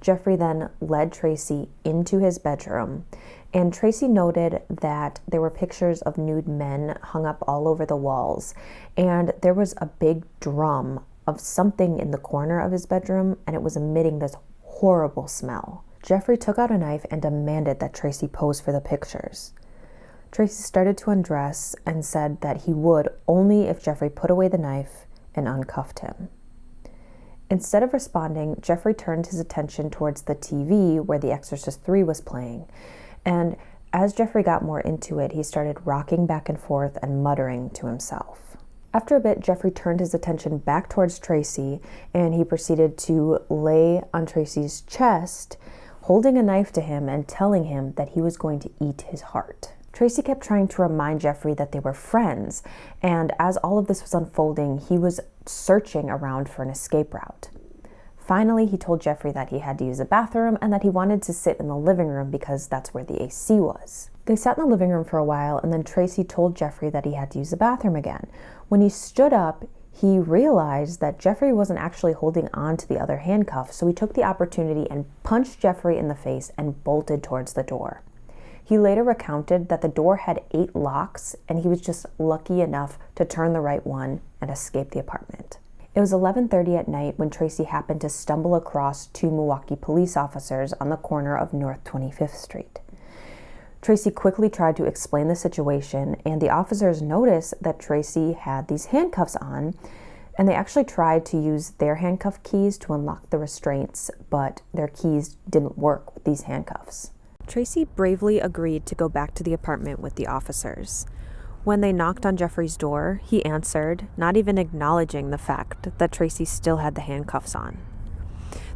Jeffrey then led Tracy into his bedroom, and Tracy noted that there were pictures of nude men hung up all over the walls, and there was a big drum of something in the corner of his bedroom, and it was emitting this horrible smell. Jeffrey took out a knife and demanded that Tracy pose for the pictures. Tracy started to undress and said that he would only if Jeffrey put away the knife and uncuffed him. Instead of responding, Jeffrey turned his attention towards the TV where The Exorcist 3 was playing, and as Jeffrey got more into it, he started rocking back and forth and muttering to himself. After a bit, Jeffrey turned his attention back towards Tracy, and he proceeded to lay on Tracy's chest, holding a knife to him and telling him that he was going to eat his heart. Tracy kept trying to remind Jeffrey that they were friends, and as all of this was unfolding, he was searching around for an escape route. Finally, he told Jeffrey that he had to use the bathroom and that he wanted to sit in the living room because that's where the AC was. They sat in the living room for a while, and then Tracy told Jeffrey that he had to use the bathroom again. When he stood up, he realized that Jeffrey wasn't actually holding on to the other handcuff, so he took the opportunity and punched Jeffrey in the face and bolted towards the door. He later recounted that the door had 8 locks, and he was just lucky enough to turn the right one and escape the apartment. It was 11:30 at night when Tracy happened to stumble across 2 Milwaukee police officers on the corner of North 25th Street. Tracy quickly tried to explain the situation, and the officers noticed that Tracy had these handcuffs on, and they actually tried to use their handcuff keys to unlock the restraints, but their keys didn't work with these handcuffs. Tracy bravely agreed to go back to the apartment with the officers. When they knocked on Jeffrey's door, he answered, not even acknowledging the fact that Tracy still had the handcuffs on.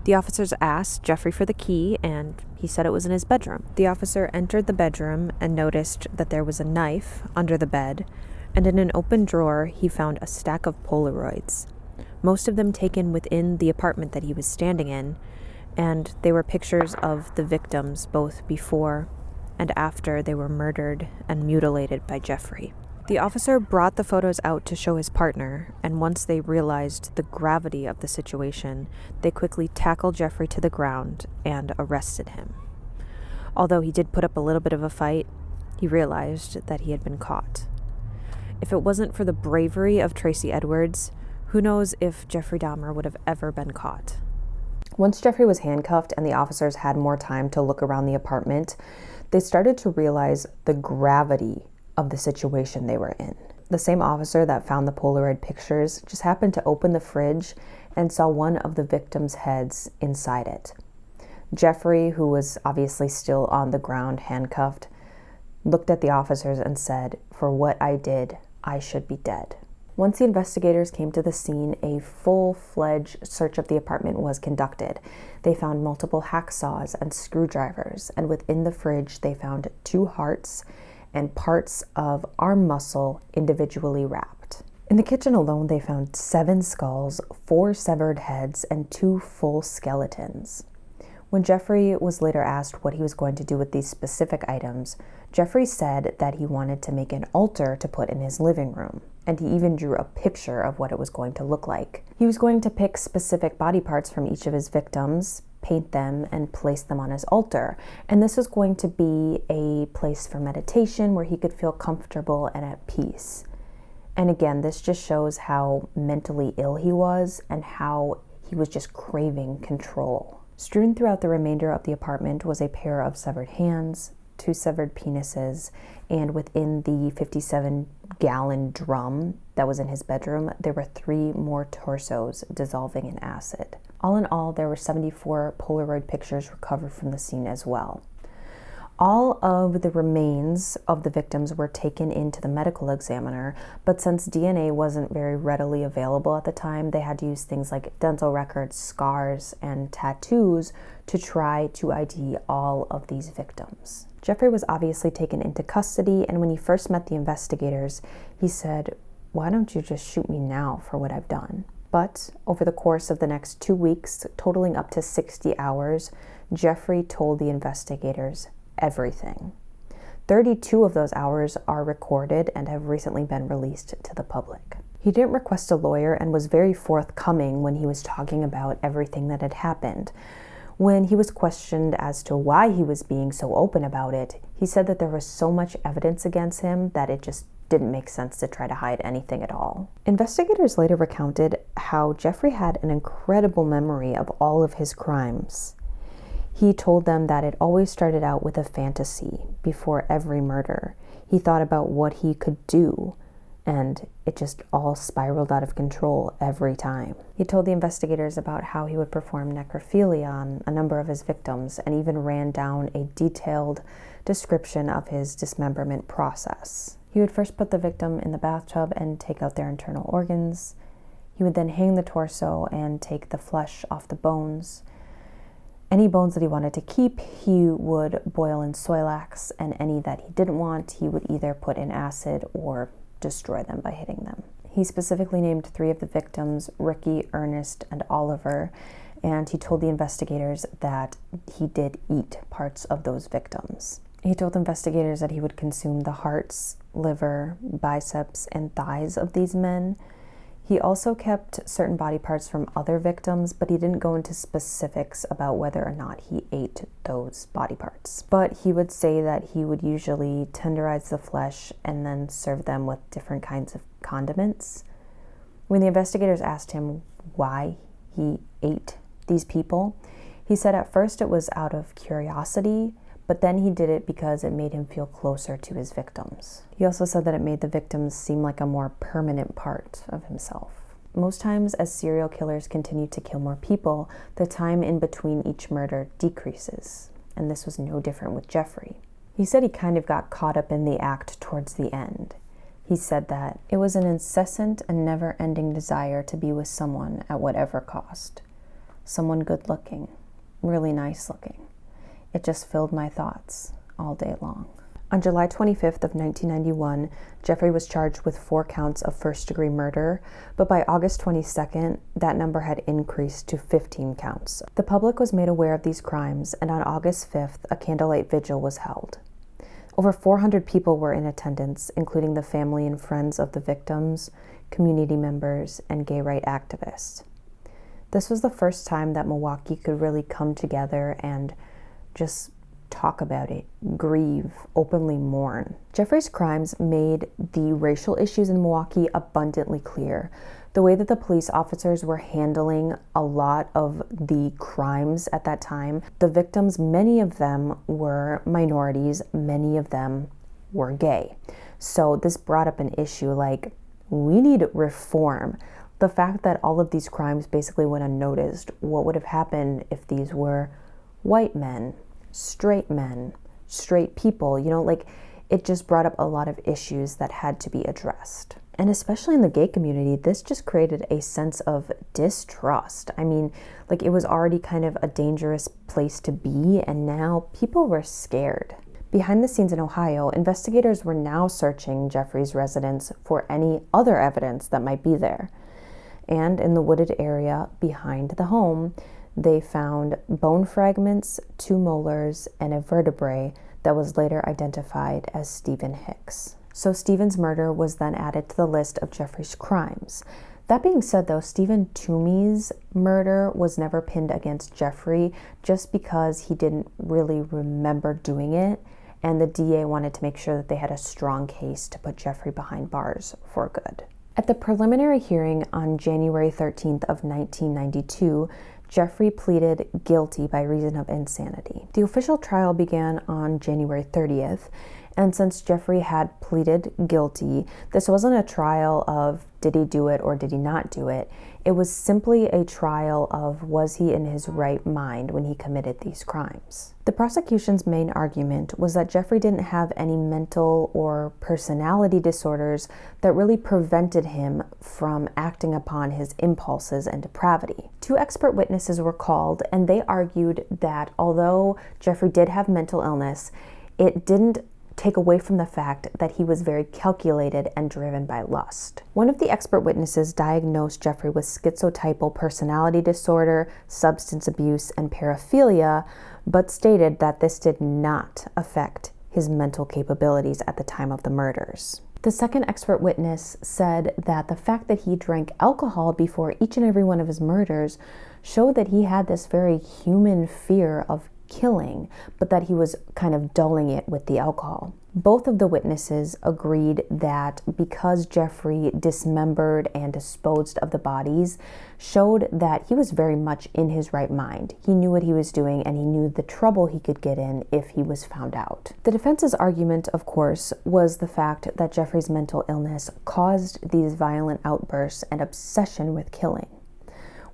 The officers asked Jeffrey for the key, and he said it was in his bedroom. The officer entered the bedroom and noticed that there was a knife under the bed, and in an open drawer, he found a stack of Polaroids, most of them taken within the apartment that he was standing in, and they were pictures of the victims both before and after they were murdered and mutilated by Jeffrey. The officer brought the photos out to show his partner, and once they realized the gravity of the situation, they quickly tackled Jeffrey to the ground and arrested him. Although he did put up a little bit of a fight, he realized that he had been caught. If it wasn't for the bravery of Tracy Edwards, who knows if Jeffrey Dahmer would have ever been caught. Once Jeffrey was handcuffed and the officers had more time to look around the apartment, they started to realize the gravity of the situation they were in. The same officer that found the Polaroid pictures just happened to open the fridge and saw one of the victims' heads inside it. Jeffrey, who was obviously still on the ground handcuffed, looked at the officers and said, "For what I did, I should be dead." Once the investigators came to the scene, a full-fledged search of the apartment was conducted. They found multiple hacksaws and screwdrivers, and within the fridge they found 2 hearts and parts of arm muscle individually wrapped. In the kitchen alone, they found 7 skulls, 4 severed heads, and 2 full skeletons. When Jeffrey was later asked what he was going to do with these specific items, Jeffrey said that he wanted to make an altar to put in his living room, and he even drew a picture of what it was going to look like. He was going to pick specific body parts from each of his victims, paint them, and place them on his altar, and this was going to be a place for meditation where he could feel comfortable and at peace. And again, this just shows how mentally ill he was and how he was just craving control. Strewn throughout the remainder of the apartment was a pair of severed hands, 2 severed penises, and within the 57-gallon drum that was in his bedroom, there were 3 more torsos dissolving in acid. All in all, there were 74 Polaroid pictures recovered from the scene as well. All of the remains of the victims were taken into the medical examiner, but since DNA wasn't very readily available at the time, they had to use things like dental records, scars, and tattoos to try to ID all of these victims. Jeffrey was obviously taken into custody, and when he first met the investigators, he said, "Why don't you just shoot me now for what I've done?" But over the course of the next 2 weeks, totaling up to 60 hours, Jeffrey told the investigators everything. 32 of those hours are recorded and have recently been released to the public. He didn't request a lawyer and was very forthcoming when he was talking about everything that had happened. When he was questioned as to why he was being so open about it, he said that there was so much evidence against him that it just didn't make sense to try to hide anything at all. Investigators later recounted how Jeffrey had an incredible memory of all of his crimes. He told them that it always started out with a fantasy before every murder. He thought about what he could do, and it just all spiraled out of control every time. He told the investigators about how he would perform necrophilia on a number of his victims and even ran down a detailed description of his dismemberment process. He would first put the victim in the bathtub and take out their internal organs. He would then hang the torso and take the flesh off the bones. Any bones that he wanted to keep, he would boil in Soilax, and any that he didn't want, he would either put in acid or destroy them by hitting them. He specifically named 3 of the victims, Ricky, Ernest, and Oliver, and he told the investigators that he did eat parts of those victims. He told investigators that he would consume the hearts, liver, biceps, and thighs of these men. He also kept certain body parts from other victims, but he didn't go into specifics about whether or not he ate those body parts. But he would say that he would usually tenderize the flesh and then serve them with different kinds of condiments. When the investigators asked him why he ate these people, he said at first it was out of curiosity, but then he did it because it made him feel closer to his victims. He also said that it made the victims seem like a more permanent part of himself. Most times, as serial killers continue to kill more people, the time in between each murder decreases, and this was no different with Jeffrey. He said he kind of got caught up in the act towards the end. He said that it was an incessant and never-ending desire to be with someone at whatever cost. Someone good-looking, really nice-looking. It just filled my thoughts all day long. On July 25th of 1991, Jeffrey was charged with 4 counts of first-degree murder, but by August 22nd, that number had increased to 15 counts. The public was made aware of these crimes, and on August 5th, a candlelight vigil was held. Over 400 people were in attendance, including the family and friends of the victims, community members, and gay rights activists. This was the first time that Milwaukee could really come together and just talk about it, grieve, openly mourn. Jeffrey's crimes made the racial issues in Milwaukee abundantly clear. The way that the police officers were handling a lot of the crimes at that time, the victims, many of them were minorities, many of them were gay. So this brought up an issue like, we need reform. The fact that all of these crimes basically went unnoticed, what would have happened if these were white men, straight people, like it just brought up a lot of issues that had to be addressed. And especially in the gay community, this just created a sense of distrust. I mean, like it was already kind of a dangerous place to be, and now people were scared. Behind the scenes in Ohio, investigators were now searching Jeffrey's residence for any other evidence that might be there. And in the wooded area behind the home, they found bone fragments, 2 molars, and a vertebrae that was later identified as Stephen Hicks. So Stephen's murder was then added to the list of Jeffrey's crimes. That being said, though, Stephen Toomey's murder was never pinned against Jeffrey just because he didn't really remember doing it, and the DA wanted to make sure that they had a strong case to put Jeffrey behind bars for good. At the preliminary hearing on January 13th of 1992, Jeffrey pleaded guilty by reason of insanity. The official trial began on January 30th, and since Jeffrey had pleaded guilty, this wasn't a trial of did he do it or did he not do it. It was simply a trial of was he in his right mind when he committed these crimes. The prosecution's main argument was that Jeffrey didn't have any mental or personality disorders that really prevented him from acting upon his impulses and depravity. 2 expert witnesses were called, and they argued that although Jeffrey did have mental illness, it didn't take away from the fact that he was very calculated and driven by lust. One of the expert witnesses diagnosed Jeffrey with schizotypal personality disorder, substance abuse, and paraphilia, but stated that this did not affect his mental capabilities at the time of the murders. The second expert witness said that the fact that he drank alcohol before each and every one of his murders showed that he had this very human fear of killing, but that he was kind of dulling it with the alcohol. Both of the witnesses agreed that because Jeffrey dismembered and disposed of the bodies showed that he was very much in his right mind. He knew what he was doing, and he knew the trouble he could get in if he was found out. The defense's argument, of course, was the fact that Jeffrey's mental illness caused these violent outbursts and obsession with killing.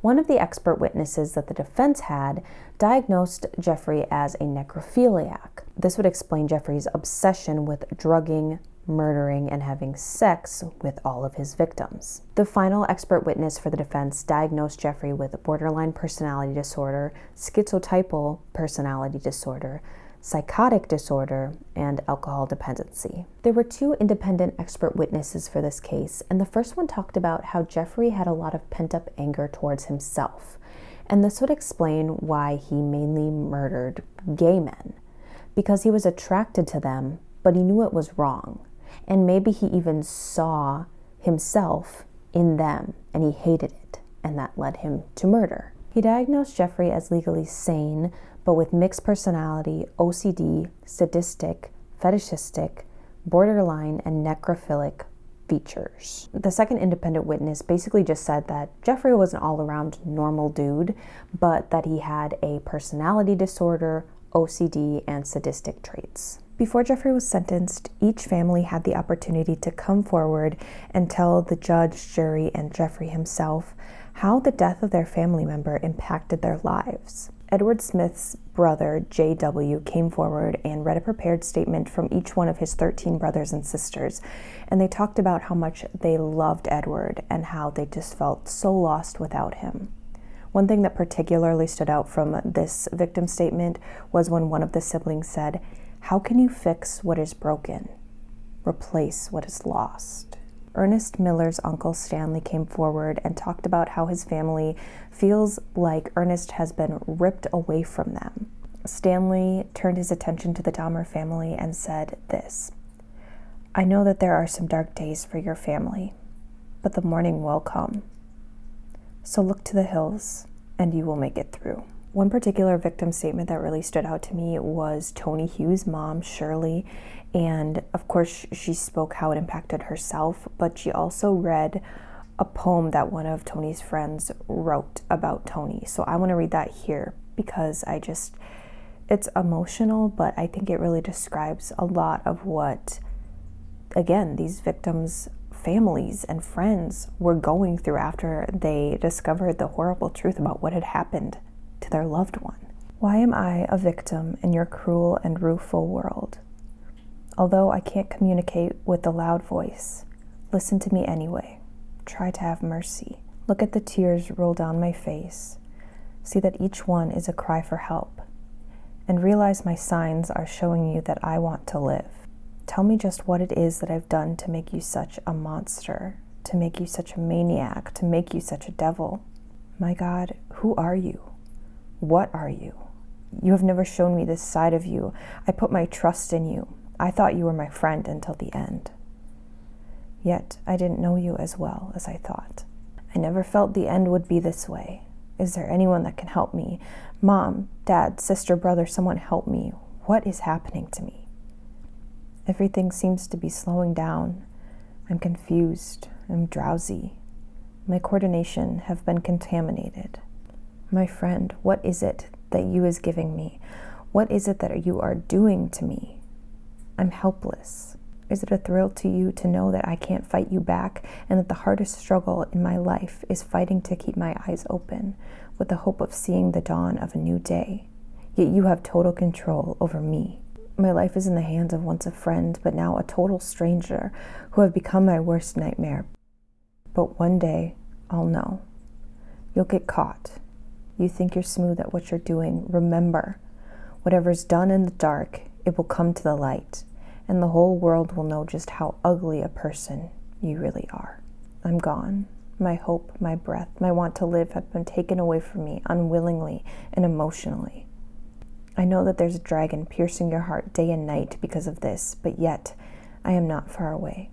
One of the expert witnesses that the defense had diagnosed Jeffrey as a necrophiliac. This would explain Jeffrey's obsession with drugging, murdering, and having sex with all of his victims. The final expert witness for the defense diagnosed Jeffrey with borderline personality disorder, schizotypal personality disorder, psychotic disorder, and alcohol dependency. There were 2 independent expert witnesses for this case, and the first one talked about how Jeffrey had a lot of pent-up anger towards himself, and this would explain why he mainly murdered gay men, because he was attracted to them, but he knew it was wrong, and maybe he even saw himself in them, and he hated it, and that led him to murder. He diagnosed Jeffrey as legally sane, but with mixed personality, OCD, sadistic, fetishistic, borderline, and necrophilic features. The second independent witness basically just said that Jeffrey was an all-around normal dude, but that he had a personality disorder, OCD, and sadistic traits. Before Jeffrey was sentenced, each family had the opportunity to come forward and tell the judge, jury, and Jeffrey himself how the death of their family member impacted their lives. Edward Smith's brother, J.W., came forward and read a prepared statement from each one of his 13 brothers and sisters, and they talked about how much they loved Edward and how they just felt so lost without him. One thing that particularly stood out from this victim statement was when one of the siblings said, "How can you fix what is broken? Replace what is lost." Ernest Miller's uncle Stanley came forward and talked about how his family feels like Ernest has been ripped away from them. Stanley turned his attention to the Dahmer family and said this, "I know that there are some dark days for your family, but the morning will come. So look to the hills and you will make it through." One particular victim statement that really stood out to me was Tony Hughes' mom, Shirley. And of course, she spoke how it impacted herself, but she also read a poem that one of Tony's friends wrote about Tony. So I want to read that here because it's emotional, but I think it really describes a lot of what, again, these victims' families and friends were going through after they discovered the horrible truth about what had happened to their loved one. Why am I a victim in your cruel and rueful world? Although I can't communicate with a loud voice, listen to me anyway. Try to have mercy. Look at the tears roll down my face. See that each one is a cry for help. And realize my signs are showing you that I want to live. Tell me just what it is that I've done to make you such a monster, to make you such a maniac, to make you such a devil. My God, who are you? What are you? You have never shown me this side of you. I put my trust in you. I thought you were my friend until the end. Yet I didn't know you as well as I thought. I never felt the end would be this way. Is there anyone that can help me? Mom, Dad, sister, brother, someone help me. What is happening to me? Everything seems to be slowing down. I'm confused. I'm drowsy. My coordination have been contaminated. My friend, what is it that you is giving me? What is it that you are doing to me? I'm helpless. Is it a thrill to you to know that I can't fight you back and that the hardest struggle in my life is fighting to keep my eyes open with the hope of seeing the dawn of a new day? Yet you have total control over me. My life is in the hands of once a friend, but now a total stranger who have become my worst nightmare. But one day, I'll know. You'll get caught. You think you're smooth at what you're doing. Remember, whatever's done in the dark, it will come to the light, and the whole world will know just how ugly a person you really are. I'm gone. My hope, my breath, my want to live have been taken away from me unwillingly and emotionally. I know that there's a dragon piercing your heart day and night because of this, but yet I am not far away.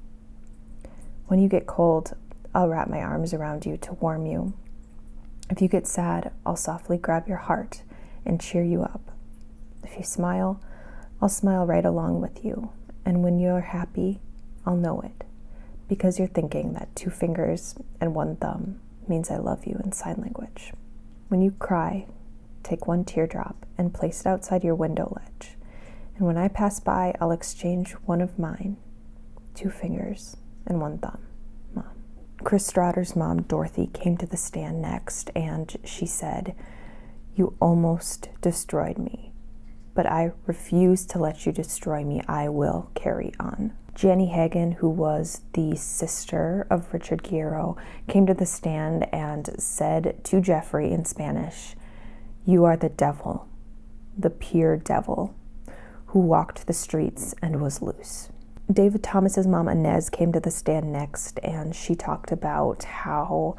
When you get cold, I'll wrap my arms around you to warm you. If you get sad, I'll softly grab your heart and cheer you up. If you smile, I'll smile right along with you. And when you're happy, I'll know it, because you're thinking that 2 fingers and 1 thumb means I love you in sign language. When you cry, take 1 teardrop and place it outside your window ledge. And when I pass by, I'll exchange 1 of mine, 2 fingers and 1 thumb. Mom. Chris Strotter's mom, Dorothy, came to the stand next, and she said, "You almost destroyed me, but I refuse to let you destroy me. I will carry on." Jenny Hagen, who was the sister of Richard Guerrero, came to the stand and said to Jeffrey in Spanish, "You are the devil, the pure devil, who walked the streets and was loose." David Thomas's mom, Inez, came to the stand next, and she talked about how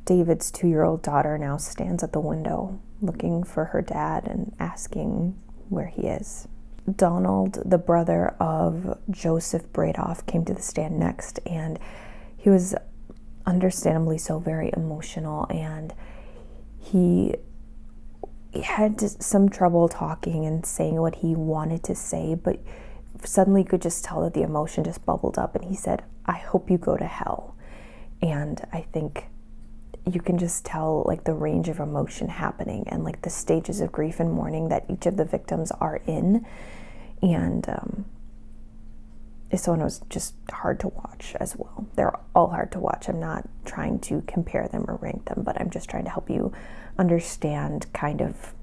David's 2-year-old daughter now stands at the window looking for her dad and asking where he is. Donald, the brother of Joseph Bradoff, came to the stand next, and he was understandably so very emotional, and he had some trouble talking and saying what he wanted to say, but suddenly you could just tell that the emotion just bubbled up, and he said, "I hope you go to hell." And I think you can just tell like the range of emotion happening and like the stages of grief and mourning that each of the victims are in. And so it was just hard to watch as well. They're all hard to watch. I'm not trying to compare them or rank them, but I'm just trying to help you understand kind of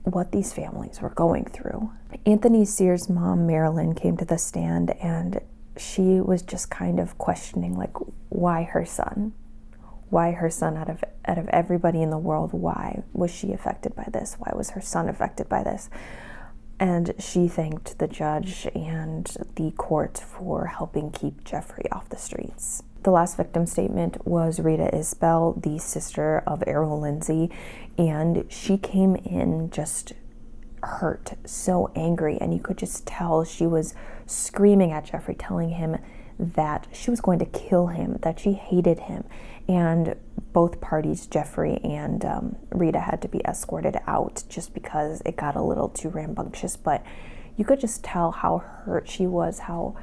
what these families were going through. Anthony Sears' mom, Marilyn, came to the stand, and she was just kind of questioning like why her son out of everybody in the world. Why was she affected by this? Why was her son affected by this? And she thanked the judge and the court for helping keep Jeffrey off the streets. The last victim statement was Rita Isbell, the sister of Errol Lindsay, and she came in just hurt, so angry, and you could just tell she was screaming at Jeffrey, telling him that she was going to kill him, that she hated him. And both parties, Jeffrey and Rita, had to be escorted out just because it got a little too rambunctious. But you could just tell how hurt she was, how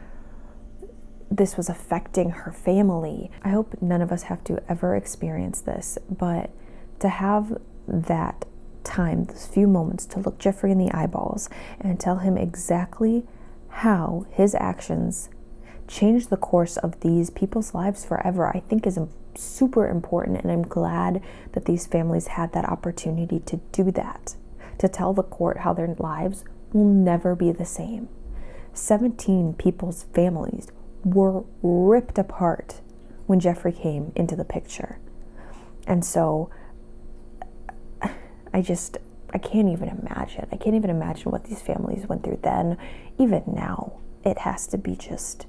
this was affecting her family. I hope none of us have to ever experience this, but to have that time, those few moments, to look Jeffrey in the eyeballs and tell him exactly how his actions changed the course of these people's lives forever, I think is super important. And I'm glad that these families had that opportunity to do that, to tell the court how their lives will never be the same. 17 people's families were ripped apart when Jeffrey came into the picture. And so I can't even imagine. I can't even imagine what these families went through then. Even now, it has to be just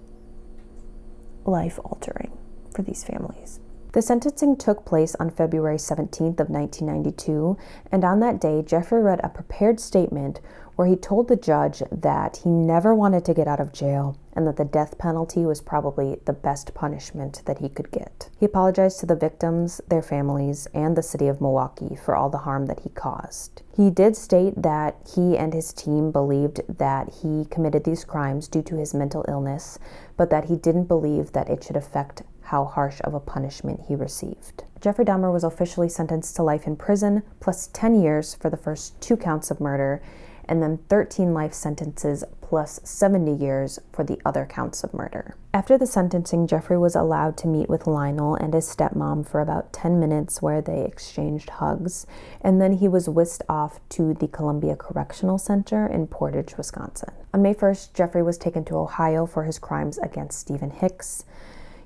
life-altering for these families. The sentencing took place on February 17th of 1992, and on that day, Jeffrey read a prepared statement where he told the judge that he never wanted to get out of jail and that the death penalty was probably the best punishment that he could get. He apologized to the victims, their families, and the city of Milwaukee for all the harm that he caused. He did state that he and his team believed that he committed these crimes due to his mental illness, but that he didn't believe that it should affect how harsh of a punishment he received. Jeffrey Dahmer was officially sentenced to life in prison, plus 10 years for the first 2 counts of murder, and then 13 life sentences plus 70 years for the other counts of murder. After the sentencing, Jeffrey was allowed to meet with Lionel and his stepmom for about 10 minutes where they exchanged hugs, and then he was whisked off to the Columbia Correctional Center in Portage, Wisconsin. On May 1st, Jeffrey was taken to Ohio for his crimes against Stephen Hicks.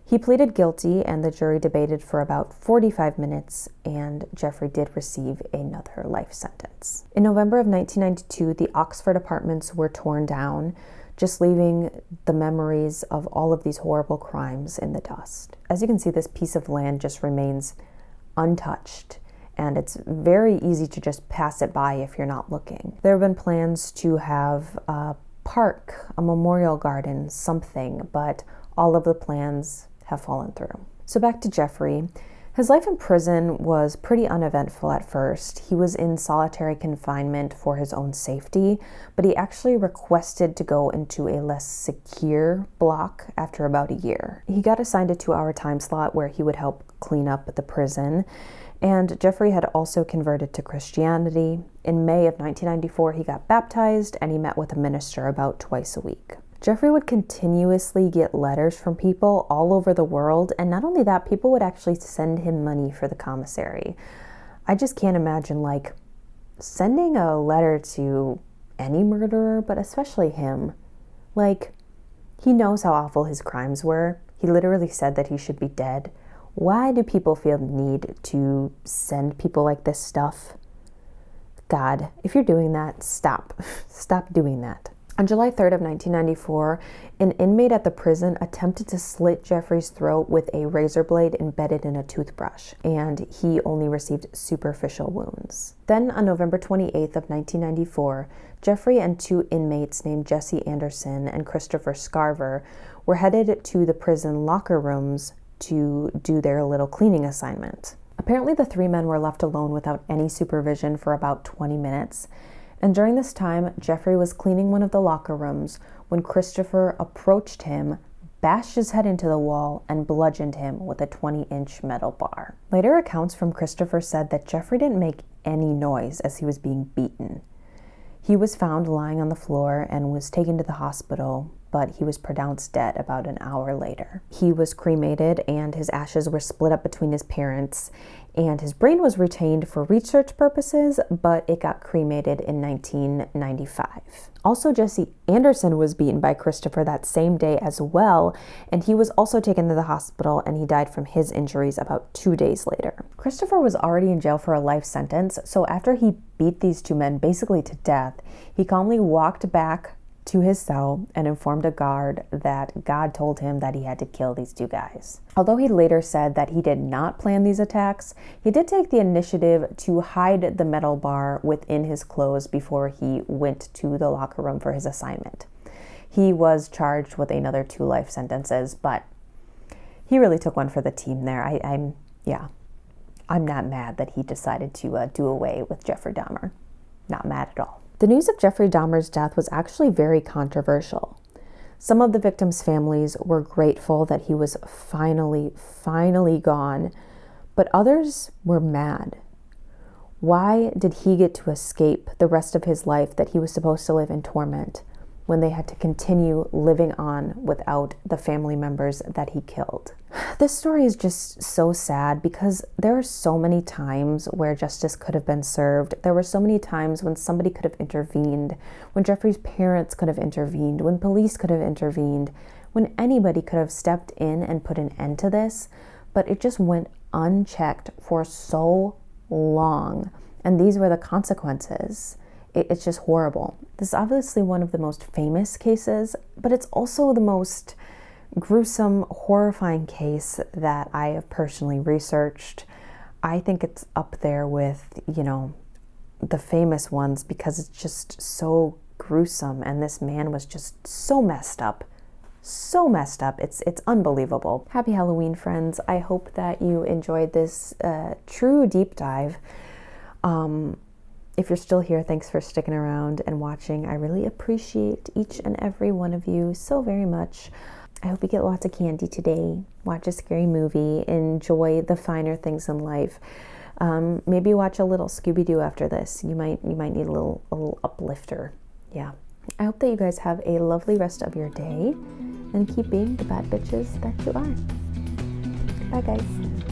He pleaded guilty, and the jury debated for about 45 minutes, and Jeffrey did receive another life sentence. In November of 1992, the Oxford apartments were torn down, just leaving the memories of all of these horrible crimes in the dust. As you can see, this piece of land just remains untouched, and it's very easy to just pass it by if you're not looking. There have been plans to have a park, a memorial garden, something, but all of the plans have fallen through. So back to Jeffrey. His life in prison was pretty uneventful at first. He was in solitary confinement for his own safety, but he actually requested to go into a less secure block after about a year. He got assigned a 2-hour time slot where he would help clean up the prison, and Jeffrey had also converted to Christianity. In May of 1994, he got baptized, and he met with a minister about twice a week. Jeffrey would continuously get letters from people all over the world, and not only that, people would actually send him money for the commissary. I just can't imagine, sending a letter to any murderer, but especially him. He knows how awful his crimes were. He literally said that he should be dead. Why do people feel the need to send people like this stuff? God, if you're doing that, stop. Stop doing that. On July 3rd of 1994, an inmate at the prison attempted to slit Jeffrey's throat with a razor blade embedded in a toothbrush, and he only received superficial wounds. Then, on November 28th of 1994, Jeffrey and 2 inmates named Jesse Anderson and Christopher Scarver were headed to the prison locker rooms to do their little cleaning assignment. Apparently, the 3 men were left alone without any supervision for about 20 minutes. And during this time, Jeffrey was cleaning one of the locker rooms when Christopher approached him, bashed his head into the wall, and bludgeoned him with a 20-inch metal bar. Later accounts from Christopher said that Jeffrey didn't make any noise as he was being beaten. He was found lying on the floor and was taken to the hospital, but he was pronounced dead about an hour later. He was cremated, and his ashes were split up between his parents, and his brain was retained for research purposes, but it got cremated in 1995. Also, Jesse Anderson was beaten by Christopher that same day as well, and he was also taken to the hospital, and he died from his injuries about 2 days later. Christopher was already in jail for a life sentence, so after he beat these 2 men basically to death, he calmly walked back to his cell and informed a guard that God told him that he had to kill these 2 guys. Although he later said that he did not plan these attacks, he did take the initiative to hide the metal bar within his clothes before he went to the locker room for his assignment. He was charged with another 2 life sentences, but he really took one for the team there. I'm not mad that he decided to do away with Jeffrey Dahmer. Not mad at all. The news of Jeffrey Dahmer's death was actually very controversial. Some of the victims' families were grateful that he was finally gone, but others were mad. Why did he get to escape the rest of his life that he was supposed to live in torment when they had to continue living on without the family members that he killed? This story is just so sad because there are so many times where justice could have been served. There were so many times when somebody could have intervened, when Jeffrey's parents could have intervened, when police could have intervened, when anybody could have stepped in and put an end to this, but it just went unchecked for so long, and these were the consequences. It's just horrible. This is obviously one of the most famous cases, but it's also the most gruesome, horrifying case that I have personally researched. I think it's up there with, the famous ones because it's just so gruesome, and this man was just so messed up. So messed up. It's unbelievable. Happy Halloween, friends. I hope that you enjoyed this true deep dive. If you're still here, thanks for sticking around and watching. I really appreciate each and every one of you so very much. I hope you get lots of candy today. Watch a scary movie. Enjoy the finer things in life. Maybe watch a little Scooby-Doo after this. You might need a little uplifter. Yeah. I hope that you guys have a lovely rest of your day and keep being the bad bitches that you are. Bye, guys.